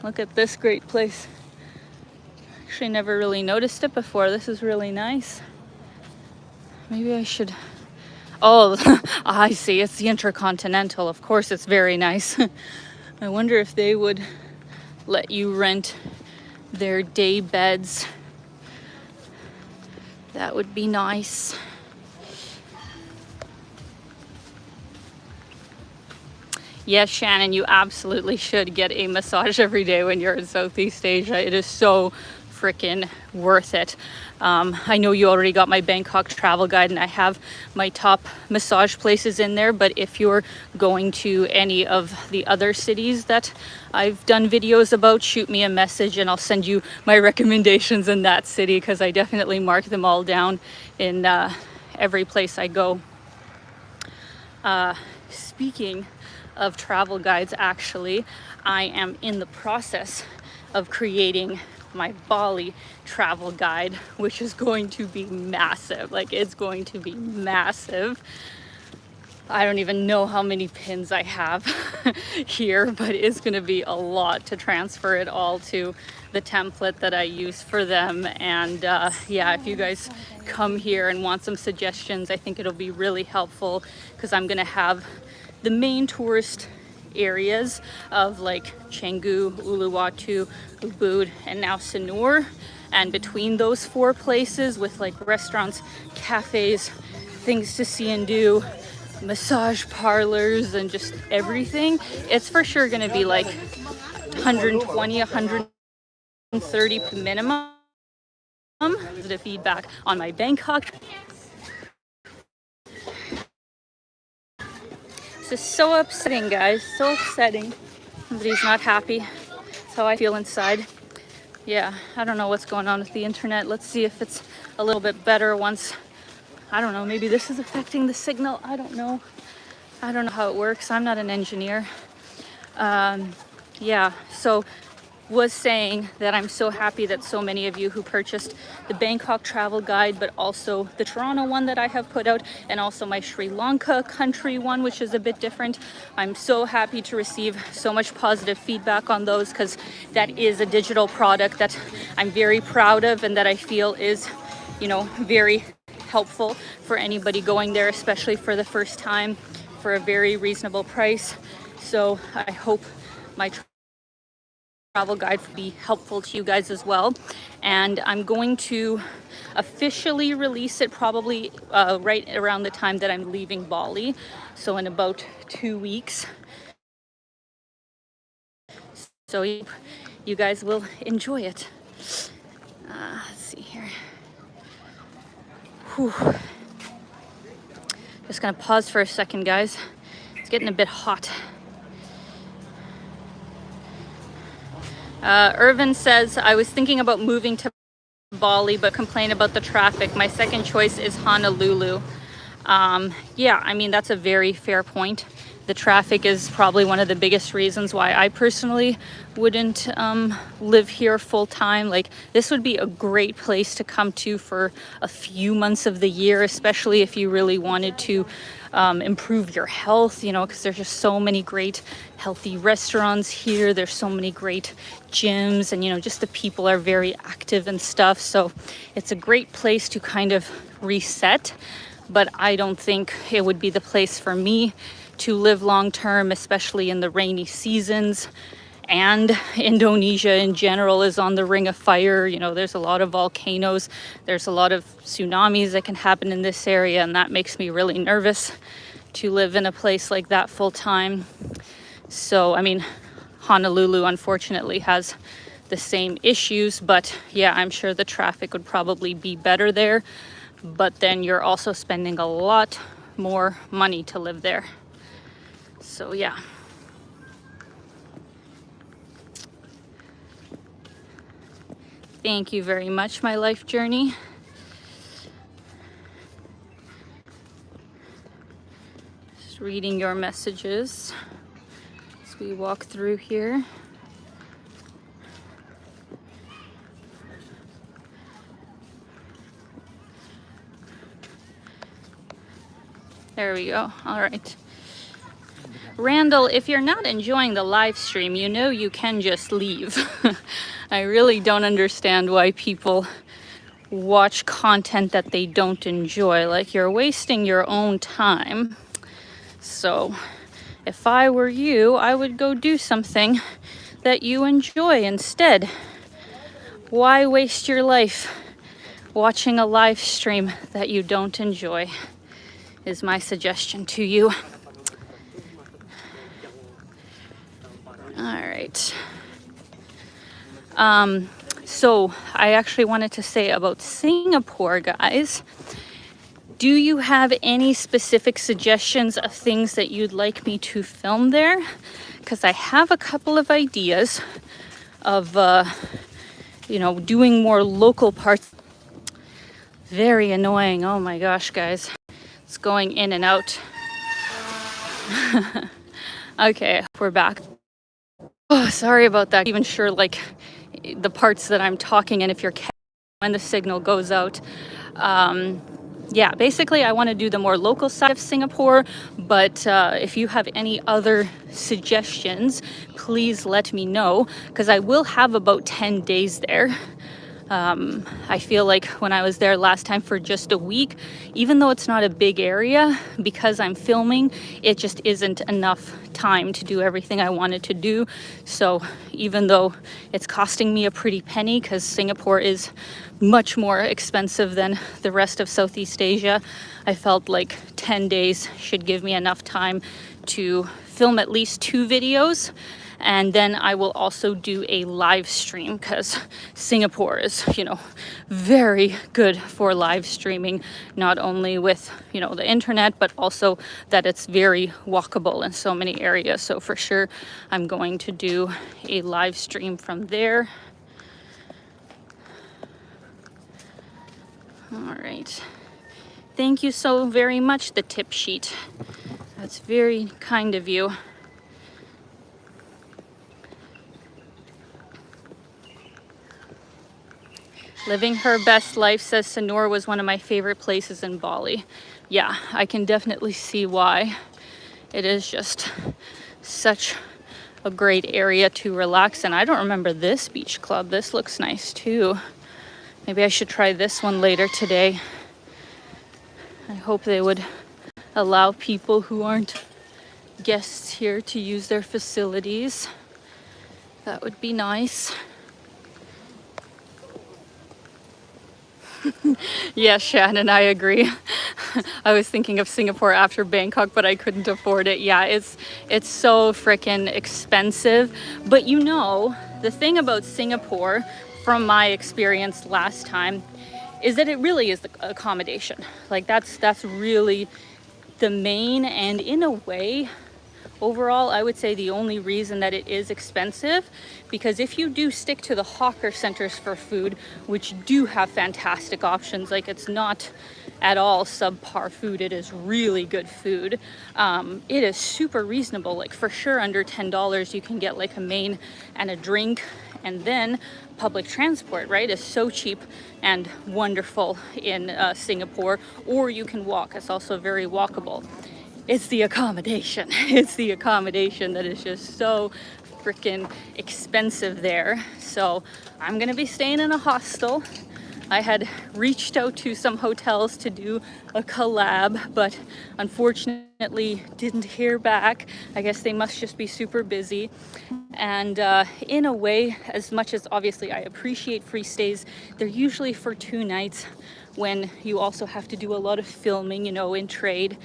Look at this great place. Actually never really noticed it before. This is really nice. Maybe I should... Oh, I see. It's the Intercontinental. Of course it's very nice. I wonder if they would let you rent their day beds. That would be nice. Yes, Shannon, you absolutely should get a massage every day when you're in Southeast Asia. It is so freaking worth it. I know you already got my Bangkok travel guide, and I have my top massage places in there, but if you're going to any of the other cities that I've done videos about, shoot me a message and I'll send you my recommendations in that city, because I definitely mark them all down in every place I go. Speaking of travel guides, actually, I am in the process of creating my Bali travel guide, which is going to be massive. Like, it's going to be massive. I don't even know how many pins I have here, but it's going to be a lot to transfer it all to the template that I use for them. And yeah, if you guys come here and want some suggestions, I think it'll be really helpful, because I'm going to have the main tourist areas of like Canggu, Uluwatu, Ubud, and now Sanur. And between those 4 places, with like restaurants, cafes, things to see and do, massage parlors, and just everything, it's for sure going to be like 120, 130 minimum. Positive feedback on my Bangkok. This is so upsetting, guys. So upsetting. Somebody's not happy. That's how I feel inside. Yeah, I don't know what's going on with the internet. Let's see if it's a little bit better once I don't know, maybe this is affecting the signal. I don't know. I don't know how it works. I'm not an engineer. Yeah, so was saying that I'm so happy that so many of you who purchased the Bangkok travel guide, but also the Toronto one that I have put out, and also my Sri Lanka country one, which is a bit different. I'm so happy to receive so much positive feedback on those, because that is a digital product that I'm very proud of and that I feel is, you know, very helpful for anybody going there, especially for the first time, for a very reasonable price. So I hope my travel guide will be helpful to you guys as well. And I'm going to officially release it probably right around the time that I'm leaving Bali, so in about 2 weeks. So you guys will enjoy it. Let's see here. Whew. Just gonna pause for a second, guys. It's getting a bit hot. Irvin says, I was thinking about moving to Bali, but complain about the traffic. My second choice is Honolulu. Yeah, I mean, that's a very fair point. The traffic is probably one of the biggest reasons why I personally wouldn't live here full time. Like, this would be a great place to come to for a few months of the year, especially if you really wanted to improve your health, you know, because there's just so many great healthy restaurants here. There's so many great gyms, and, you know, just the people are very active and stuff. So it's a great place to kind of reset. But I don't think it would be the place for me to live long term, especially in the rainy seasons. And Indonesia in general is on the ring of fire. You know, there's a lot of volcanoes. There's a lot of tsunamis that can happen in this area, and that makes me really nervous to live in a place like that full time. So, I mean, Honolulu unfortunately has the same issues, but yeah, I'm sure the traffic would probably be better there. But then you're also spending a lot more money to live there. So yeah. Thank you very much, my life journey. Just reading your messages as we walk through here. There we go. All right. Randall, if you're not enjoying the live stream, you know you can just leave. I really don't understand why people watch content that they don't enjoy. Like, you're wasting your own time. So if I were you, I would go do something that you enjoy instead. Why waste your life watching a live stream that you don't enjoy? Is my suggestion to you. All right. So I actually wanted to say about Singapore, guys. Do you have any specific suggestions of things that you'd like me to film there? Because I have a couple of ideas of, you know, doing more local parts. Very annoying. Oh my gosh, guys. It's going in and out. Okay, we're back. Oh, sorry about that. I'm not even sure, like, the parts that I'm talking and if you're when the signal goes out. Yeah, basically I want to do the more local side of Singapore, but if you have any other suggestions, please let me know, because I will have about 10 days there. I feel like when I was there last time for just a week, even though it's not a big area, because I'm filming, it just isn't enough time to do everything I wanted to do. So even though it's costing me a pretty penny, because Singapore is much more expensive than the rest of Southeast Asia, I felt like 10 days should give me enough time to film at least 2 videos. And then I will also do a live stream, because Singapore is, you know, very good for live streaming, not only with, you know, the internet, but also that it's very walkable in so many areas. So for sure, I'm going to do a live stream from there. All right. Thank you so very much, the tip sheet. That's very kind of you. Living her best life, says Sanur, was one of my favorite places in Bali. Yeah, I can definitely see why. It is just such a great area to relax in. I don't remember this beach club. This looks nice too. Maybe I should try this one later today. I hope they would allow people who aren't guests here to use their facilities. That would be nice. Yes, Shannon, I agree. I was thinking of Singapore after Bangkok, but I couldn't afford it. Yeah, it's so freaking expensive. But you know, the thing about Singapore, from my experience last time, is that it really is the accommodation. Like that's really the main, and in a way, overall, I would say the only reason that it is expensive, because if you do stick to the hawker centers for food, which do have fantastic options, like it's not at all subpar food, it is really good food. It is super reasonable, like for sure under $10 you can get like a main and a drink, and then public transport, right, is so cheap and wonderful in Singapore, or you can walk. It's also very walkable. It's the accommodation. It's the accommodation that is just so freaking expensive there. So I'm gonna be staying in a hostel. I had reached out to some hotels to do a collab, but unfortunately didn't hear back. I guess they must just be super busy. And in a way, as much as obviously I appreciate free stays, they're usually for 2 nights when you also have to do a lot of filming, you know, in trade.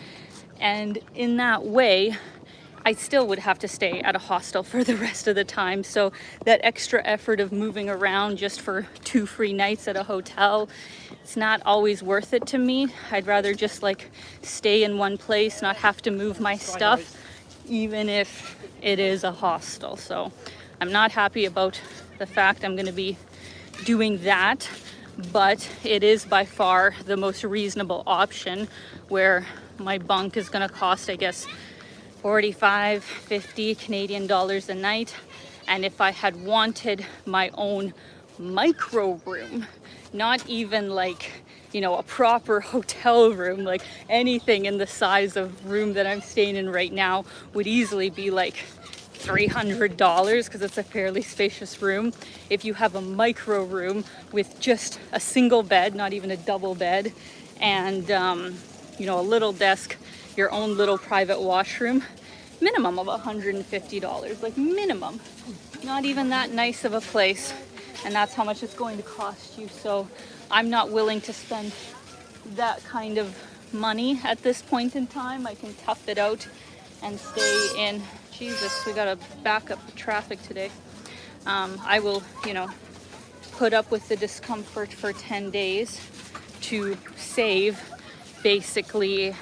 And in that way, I still would have to stay at a hostel for the rest of the time. So that extra effort of moving around just for 2 free nights at a hotel, it's not always worth it to me. I'd rather just like stay in one place, not have to move my stuff, even if it is a hostel. So I'm not happy about the fact I'm going to be doing that, but it is by far the most reasonable option, where my bunk is going to cost, I guess, 45, 50 Canadian dollars a night. And if I had wanted my own micro room, not even like, you know, a proper hotel room, like anything in the size of room that I'm staying in right now would easily be like $300, because it's a fairly spacious room. If you have a micro room with just a single bed, not even a double bed, and you know, a little desk, your own little private washroom, minimum of $150, like minimum. Not even that nice of a place, and that's how much it's going to cost you. So I'm not willing to spend that kind of money at this point in time. I can tough it out and stay in. Jesus, we gotta back up the traffic today. I will, you know, put up with the discomfort for 10 days to save basically,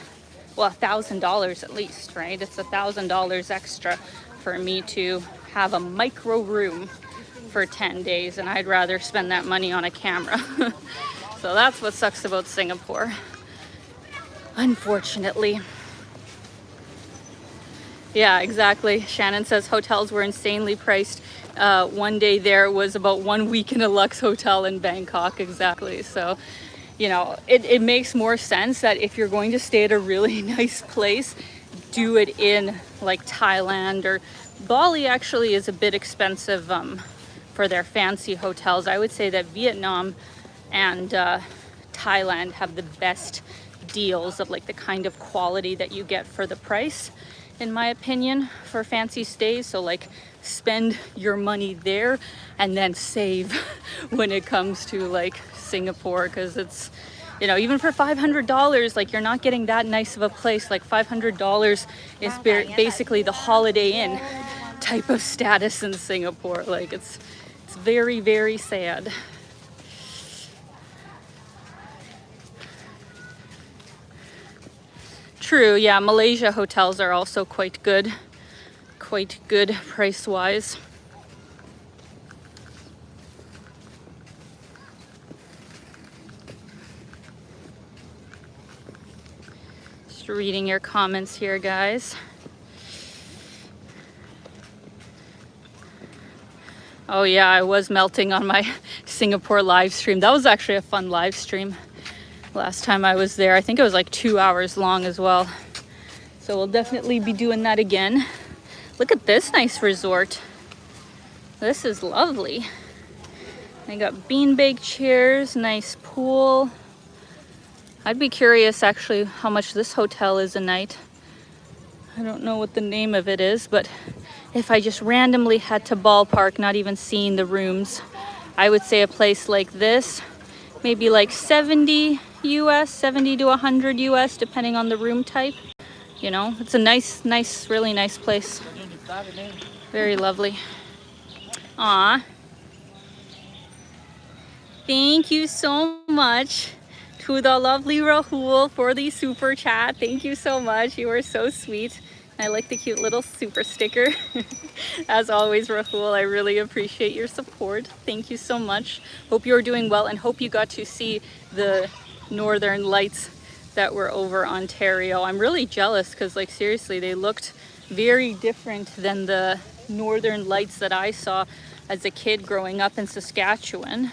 well, $1,000 at least, right? It's $1,000 extra for me to have a micro room for 10 days, and I'd rather spend that money on a camera. So that's what sucks about Singapore, unfortunately. Yeah, exactly. Shannon says hotels were insanely priced. One day there was about 1 week in a Lux hotel in Bangkok, exactly. So, you know, it makes more sense that if you're going to stay at a really nice place, do it in like Thailand, or Bali actually is a bit expensive for their fancy hotels. I would say that Vietnam and Thailand have the best deals of like the kind of quality that you get for the price, in my opinion, for fancy stays. So like spend your money there and then save when it comes to like Singapore, because it's, you know, even for $500, like you're not getting that nice of a place. Like $500 is basically the Holiday Inn type of status in Singapore. Like it's very, very sad. True, yeah, Malaysia hotels are also quite good price-wise. Just reading your comments here, guys. Oh yeah, I was melting on my Singapore live stream. That was actually a fun live stream last time I was there. I think it was like 2 hours long as well. So we'll definitely be doing that again. Look at this nice resort. This is lovely. They got beanbag chairs, nice pool. I'd be curious actually how much this hotel is a night. I don't know what the name of it is, but if I just randomly had to ballpark, not even seeing the rooms, I would say a place like this, maybe like 70 US, 70 to 100 US, depending on the room type. You know, it's a nice, really nice place. Very lovely. Aw. Thank you so much to the lovely Rahul for the super chat. Thank you so much. You are so sweet. I like the cute little super sticker. As always, Rahul, I really appreciate your support. Thank you so much. Hope you're doing well and hope you got to see the northern lights that were over Ontario. I'm really jealous because, like, seriously, they looked very different than the northern lights that I saw as a kid growing up in Saskatchewan.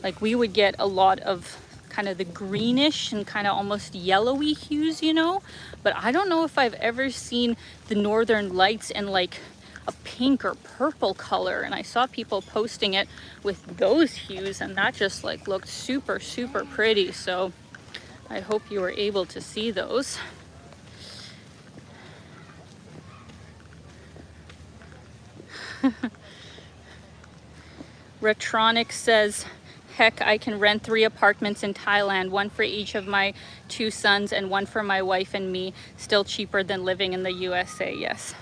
Like, we would get a lot of kind of the greenish and kind of almost yellowy hues, you know, but I don't know if I've ever seen the northern lights in like a pink or purple color, and I saw people posting it with those hues and that just like looked super pretty. So I hope you were able to see those. Retronic says, heck, I can rent 3 apartments in Thailand, 1 for each of my 2 sons and 1 for my wife and me. Still cheaper than living in the USA. Yes,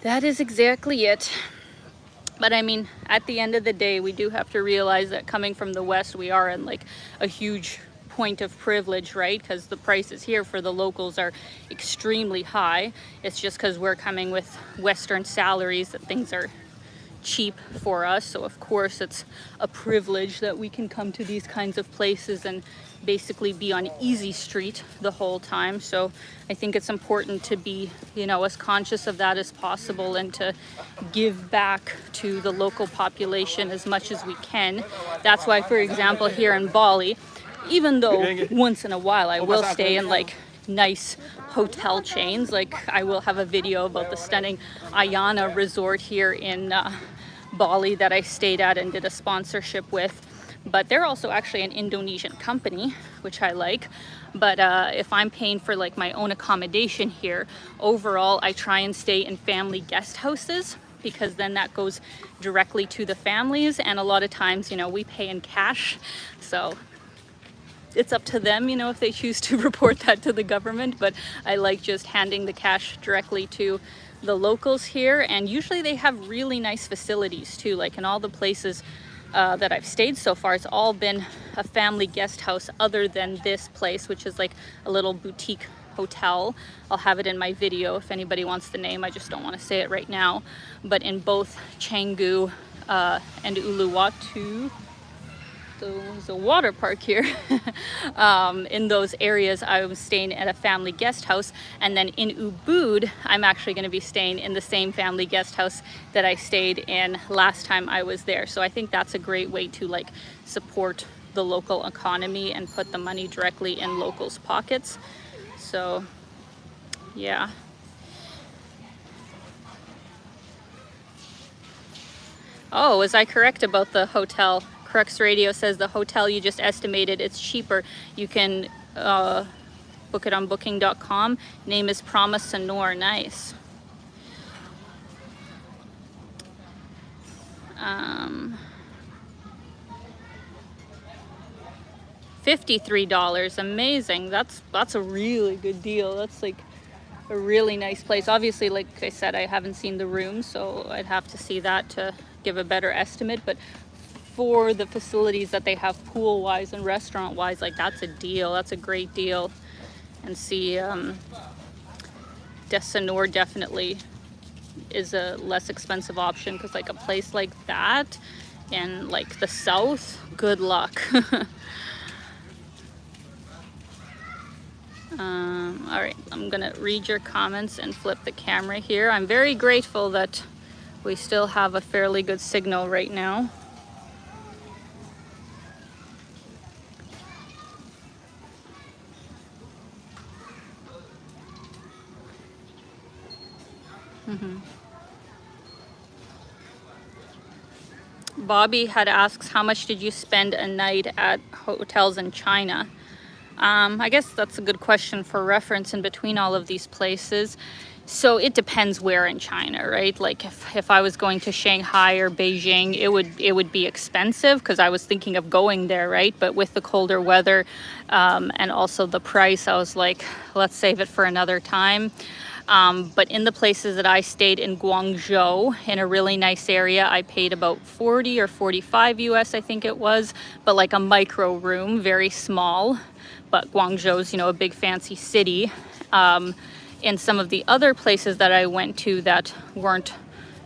that is exactly it. But I mean, at the end of the day, we do have to realize that coming from the West, we are in like a huge point of privilege, right? Because the prices here for the locals are extremely high. It's just because we're coming with Western salaries that things are cheap for us. So of course it's a privilege that we can come to these kinds of places and basically be on easy street the whole time. So I think it's important to be, you know, as conscious of that as possible and to give back to the local population as much as we can. That's why, for example, here in Bali, even though once in a while I will stay in like nice hotel chains, like I will have a video about the stunning Alina resort here in Bali that I stayed at and did a sponsorship with. But they're also actually an Indonesian company, which I like. But if I'm paying for like my own accommodation here, overall I try and stay in family guest houses, because then that goes directly to the families, and a lot of times, you know, we pay in cash. So it's up to them, you know, if they choose to report that to the government, but I like just handing the cash directly to the locals here. And usually they have really nice facilities too, like in all the places that I've stayed so far, it's all been a family guest house, other than this place, which is like a little boutique hotel. I'll have it in my video if anybody wants the name, I just don't want to say it right now. But in both Canggu and Uluwatu, there's a water park here. In those areas I was staying at a family guest house, and then in Ubud I'm actually going to be staying in the same family guest house that I stayed in last time I was there. So I think that's a great way to like support the local economy and put the money directly in locals' pockets. So yeah. Oh, was I correct about the hotel? Crux Radio says the hotel you just estimated, it's cheaper. You can book it on booking.com. Name is Promise Sanur. Nice. $53. Amazing. That's a really good deal. That's like a really nice place. Obviously, like I said, I haven't seen the room, so I'd have to see that to give a better estimate. But for the facilities that they have pool wise and restaurant wise, like that's a deal. That's a great deal. And see, Sanur definitely is a less expensive option, because like a place like that in like the south, good luck. All right, I'm gonna read your comments and flip the camera here. I'm very grateful that we still have a fairly good signal right now. Bobby had asked, how much did you spend a night at hotels in China? I guess that's a good question for reference in between all of these places. So it depends where in China, right? Like if I was going to Shanghai or Beijing, it would be expensive because I was thinking of going there, right? But with the colder weather and also the price, I was like, let's save it for another time. But in the places that I stayed in Guangzhou, in a really nice area, I paid about 40 or 45 US, I think it was, but like a micro room, very small. But Guangzhou's, you know, a big fancy city. In some of the other places that I went to that weren't,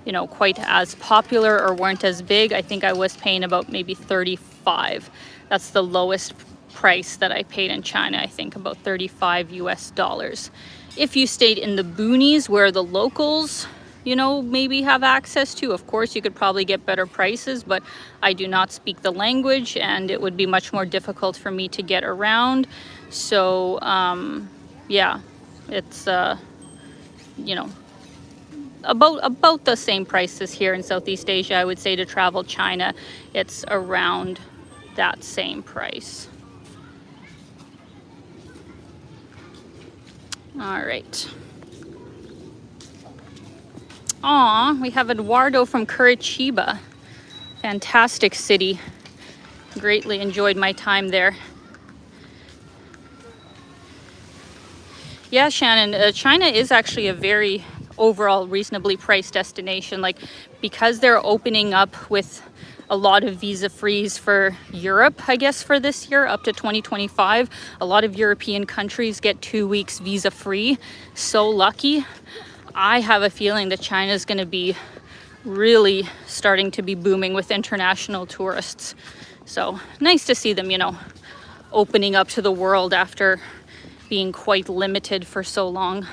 you know, quite as popular or weren't as big, I think I was paying about maybe 35. That's the lowest price that I paid in China, I think about 35 US dollars. If you stayed in the boonies where the locals, you know, maybe have access to, of course you could probably get better prices, but I do not speak the language and it would be much more difficult for me to get around. So yeah, it's you know, about the same prices here in Southeast Asia. I would say to travel China, it's around that same price. All right. Aw, we have Eduardo from Curitiba. Fantastic city. Greatly enjoyed my time there. Yeah, Shannon, China is actually a very overall reasonably priced destination. Like, because they're opening up with a lot of visa frees for Europe, I guess, for this year up to 2025. A lot of European countries get 2 weeks visa free. So lucky. I have a feeling that China is going to be really starting to be booming with international tourists. So nice to see them, you know, opening up to the world after being quite limited for so long.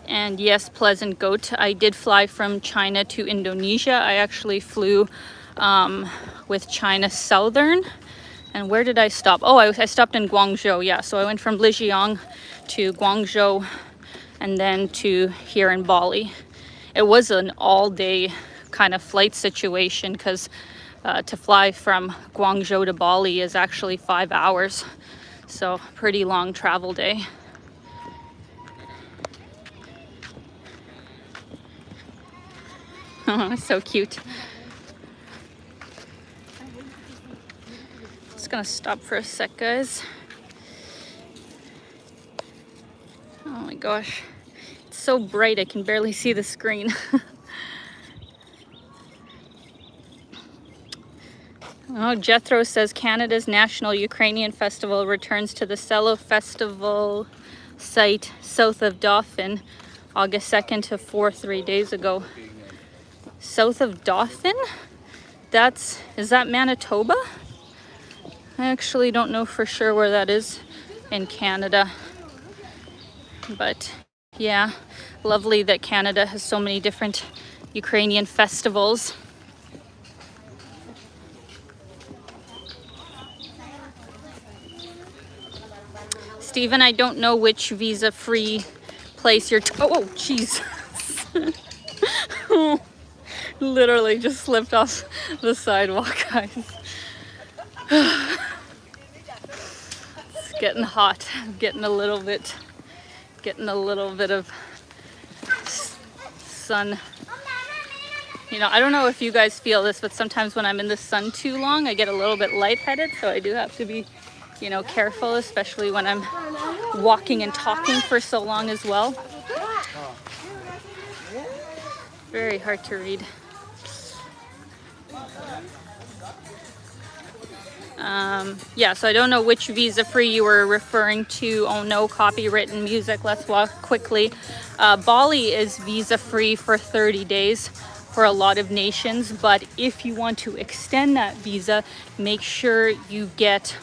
And yes, Pleasant Goat, I did fly from China to Indonesia. I actually flew with China Southern. And where did I stop? Oh, I stopped in Guangzhou, yeah. So I went from Lijiang to Guangzhou and then to here in Bali. It was an all-day kind of flight situation because to fly from Guangzhou to Bali is actually 5 hours. So pretty long travel day. Oh, so cute. Just gonna stop for a sec, guys. Oh my gosh, it's so bright I can barely see the screen. Oh, Jethro says Canada's National Ukrainian Festival returns to the Selo Festival site south of Dauphin, August 2nd to 4th, 3 days ago. South of Dauphin? Is that Manitoba? I actually don't know for sure where that is in Canada. But yeah, lovely that Canada has so many different Ukrainian festivals. Stephen, I don't know which visa-free place you're... Oh, jeez. Literally just slipped off the sidewalk, guys. It's getting hot. I'm getting a little bit of sun. You know, I don't know if you guys feel this, but sometimes when I'm in the sun too long, I get a little bit lightheaded, so I do have to be, you know, careful, especially when I'm walking and talking for so long as well. Very hard to read. Yeah, so I don't know which visa free you were referring to. Oh no, copywritten music. Let's walk quickly. Bali is visa free for 30 days for a lot of nations, but if you want to extend that visa, make sure you get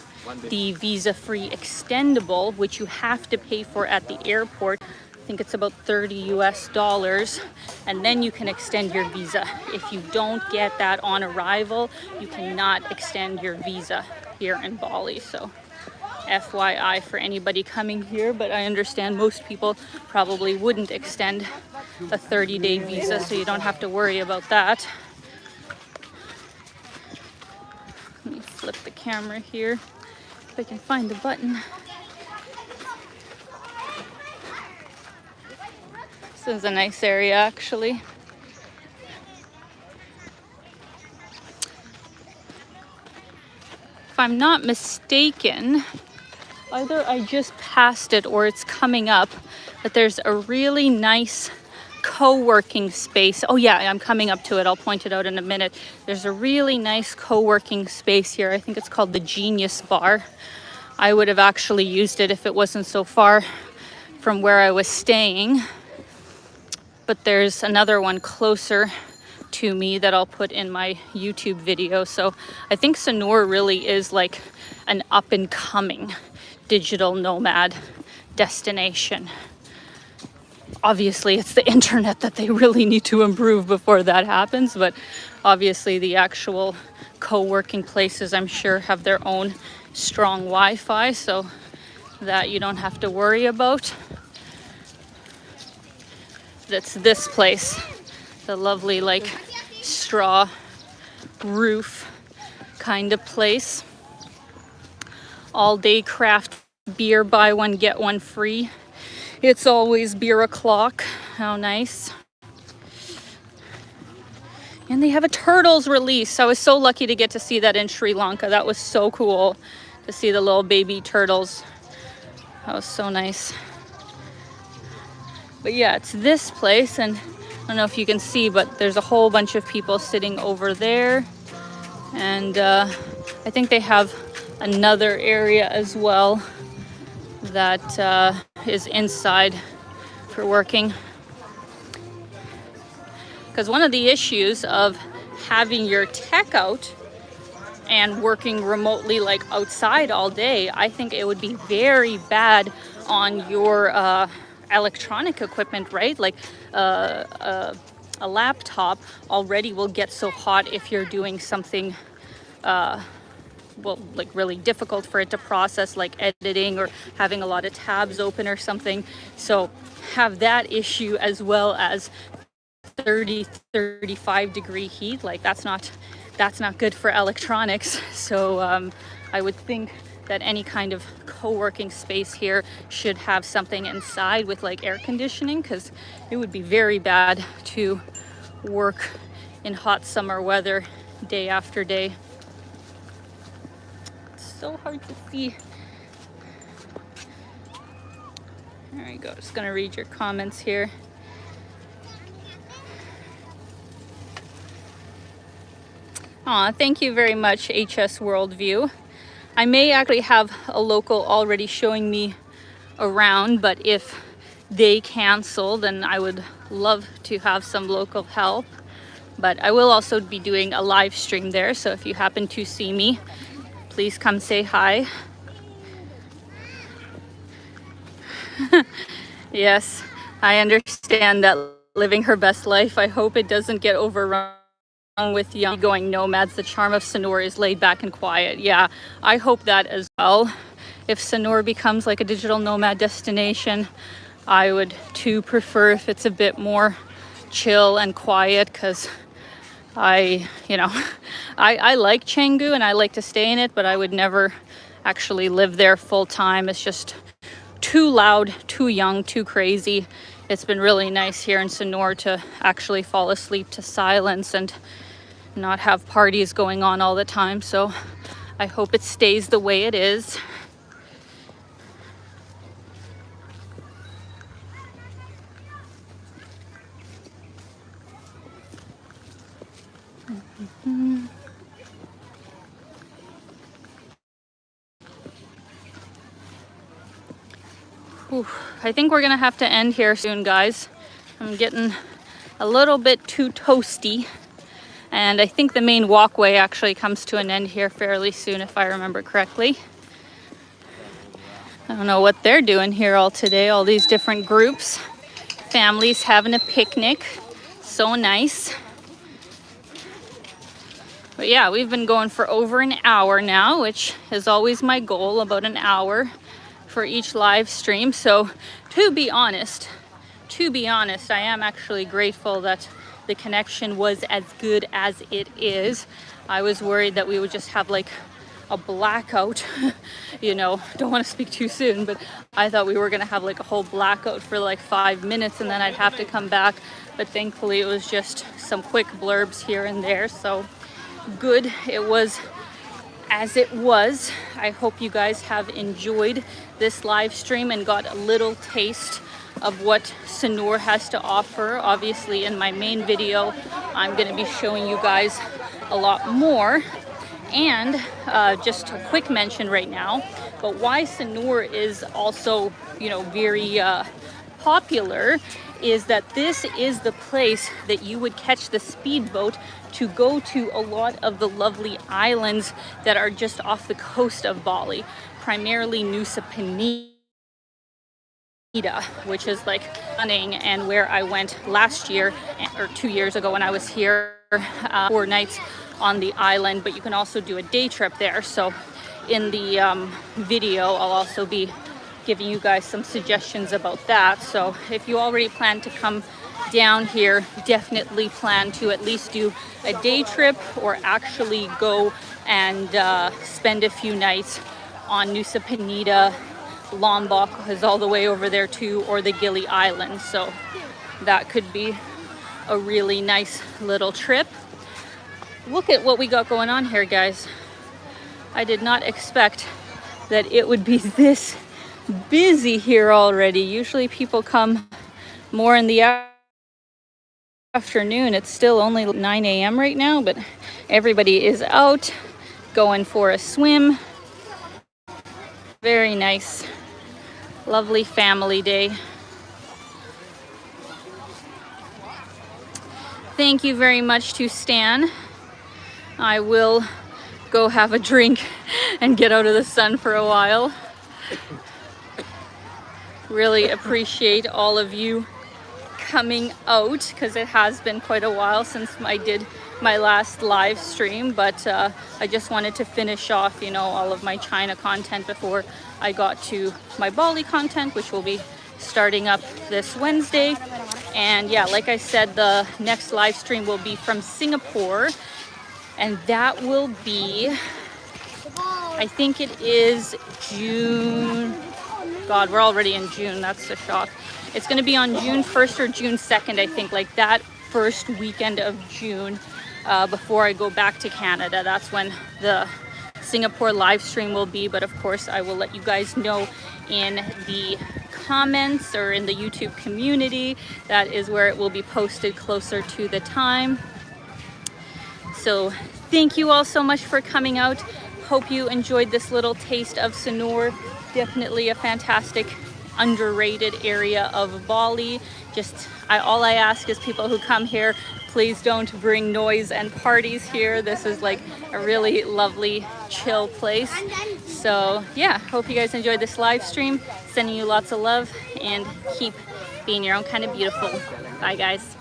the visa free extendable, which you have to pay for at the airport. I think it's about 30 US dollars, and then you can extend your visa. If you don't get that on arrival, you cannot extend your visa here in Bali. So FYI for anybody coming here, but I understand most people probably wouldn't extend a 30-day visa, so you don't have to worry about that. Let me flip the camera here if I can find the button. This is a nice area, actually. If I'm not mistaken, either I just passed it or it's coming up, but there's a really nice co-working space. Oh yeah, I'm coming up to it. I'll point it out in a minute. There's a really nice co-working space here. I think it's called the Genius Bar. I would have actually used it if it wasn't so far from where I was staying. But there's another one closer to me that I'll put in my YouTube video. So I think Sanur really is like an up and coming digital nomad destination. Obviously, it's the internet that they really need to improve before that happens, but obviously the actual co-working places, I'm sure, have their own strong Wi-Fi, so that you don't have to worry about. That's this place, the lovely like straw roof kind of place. All day craft beer, buy one get one free. It's always beer o'clock. How nice. And they have a turtles release. I was so lucky to get to see that in Sri Lanka. That was so cool to see the little baby turtles. That was so nice. But yeah, it's this place, and I don't know if you can see, but there's a whole bunch of people sitting over there. And I think they have another area as well that is inside for working. Because one of the issues of having your tech out and working remotely, like outside all day, I think it would be very bad on your electronic equipment, right? Like a laptop already will get so hot if you're doing something well, like really difficult for it to process, like editing or having a lot of tabs open or something. So have that issue as well as 30-35 degree heat. Like that's not good for electronics. So I would think that any kind of co-working space here should have something inside with like air conditioning, because it would be very bad to work in hot summer weather day after day. It's so hard to see. There you go. Just gonna read your comments here. Aw, thank you very much, HS Worldview. I may actually have a local already showing me around, but if they cancel, then I would love to have some local help. But I will also be doing a live stream there, so if you happen to see me, please come say hi. Yes, I understand that living her best life. I hope it doesn't get overrun with young going nomads. The charm of Sanur is laid back and quiet. Yeah, I hope that as well. If Sanur becomes like a digital nomad destination, I would too prefer if it's a bit more chill and quiet, because I like Canggu and I like to stay in it, but I would never actually live there full time. It's just too loud, too young, too crazy. It's been really nice here in Sanur to actually fall asleep to silence and not have parties going on all the time. So I hope it stays the way it is. Whew. I think we're gonna have to end here soon, guys. I'm getting a little bit too toasty, and I think the main walkway actually comes to an end here fairly soon, if I remember correctly. I don't know what they're doing here all today, all these different groups, families having a picnic. So nice. But yeah, we've been going for over an hour now, which is always my goal, about an hour for each live stream. So to be honest, I am actually grateful that the connection was as good as it is. I was worried that we would just have like a blackout, you know, don't want to speak too soon, but I thought we were gonna have like a whole blackout for like 5 minutes and then I'd have to come back. But thankfully it was just some quick blurbs here and there. So good, it was as it was. I hope you guys have enjoyed this live stream and got a little taste of what Sanur has to offer. Obviously in my main video I'm going to be showing you guys a lot more. And just a quick mention right now, but why Sanur is also, you know, very popular is that this is the place that you would catch the speedboat to go to a lot of the lovely islands that are just off the coast of Bali, primarily Nusa Penida, which is like stunning, and where I went last year or 2 years ago when I was here, 4 nights on the island. But you can also do a day trip there. So in the video I'll also be giving you guys some suggestions about that. So if you already plan to come down here, definitely plan to at least do a day trip or actually go and spend a few nights on Nusa Penida. Lombok is all the way over there too, or the Gili Islands. So that could be a really nice little trip. Look at what we got going on here, guys. I did not expect that it would be this busy here already. Usually people come more in the afternoon. It's still only 9 a.m. right now, but everybody is out going for a swim. Very nice, lovely family day. Thank you very much to Stan. I will go have a drink and get out of the sun for a while. Really appreciate all of you coming out, because it has been quite a while since I did my last live stream, but I just wanted to finish off, you know, all of my China content before I got to my Bali content, which will be starting up this Wednesday. And yeah, like I said, the next live stream will be from Singapore, and that will be, I think it is June. God, we're already in June. That's a shock. It's going to be on June 1st or June 2nd, I think, like that first weekend of June, before I go back to Canada. That's when the Singapore live stream will be. But of course, I will let you guys know in the comments or in the YouTube community. That is where it will be posted closer to the time. So thank you all so much for coming out. Hope you enjoyed this little taste of Sanur. Definitely a fantastic, underrated area of Bali. Just all I ask is people who come here, please don't bring noise and parties here. This is like a really lovely, chill place. So yeah, hope you guys enjoyed this live stream. Sending you lots of love, and keep being your own kind of beautiful. Bye guys.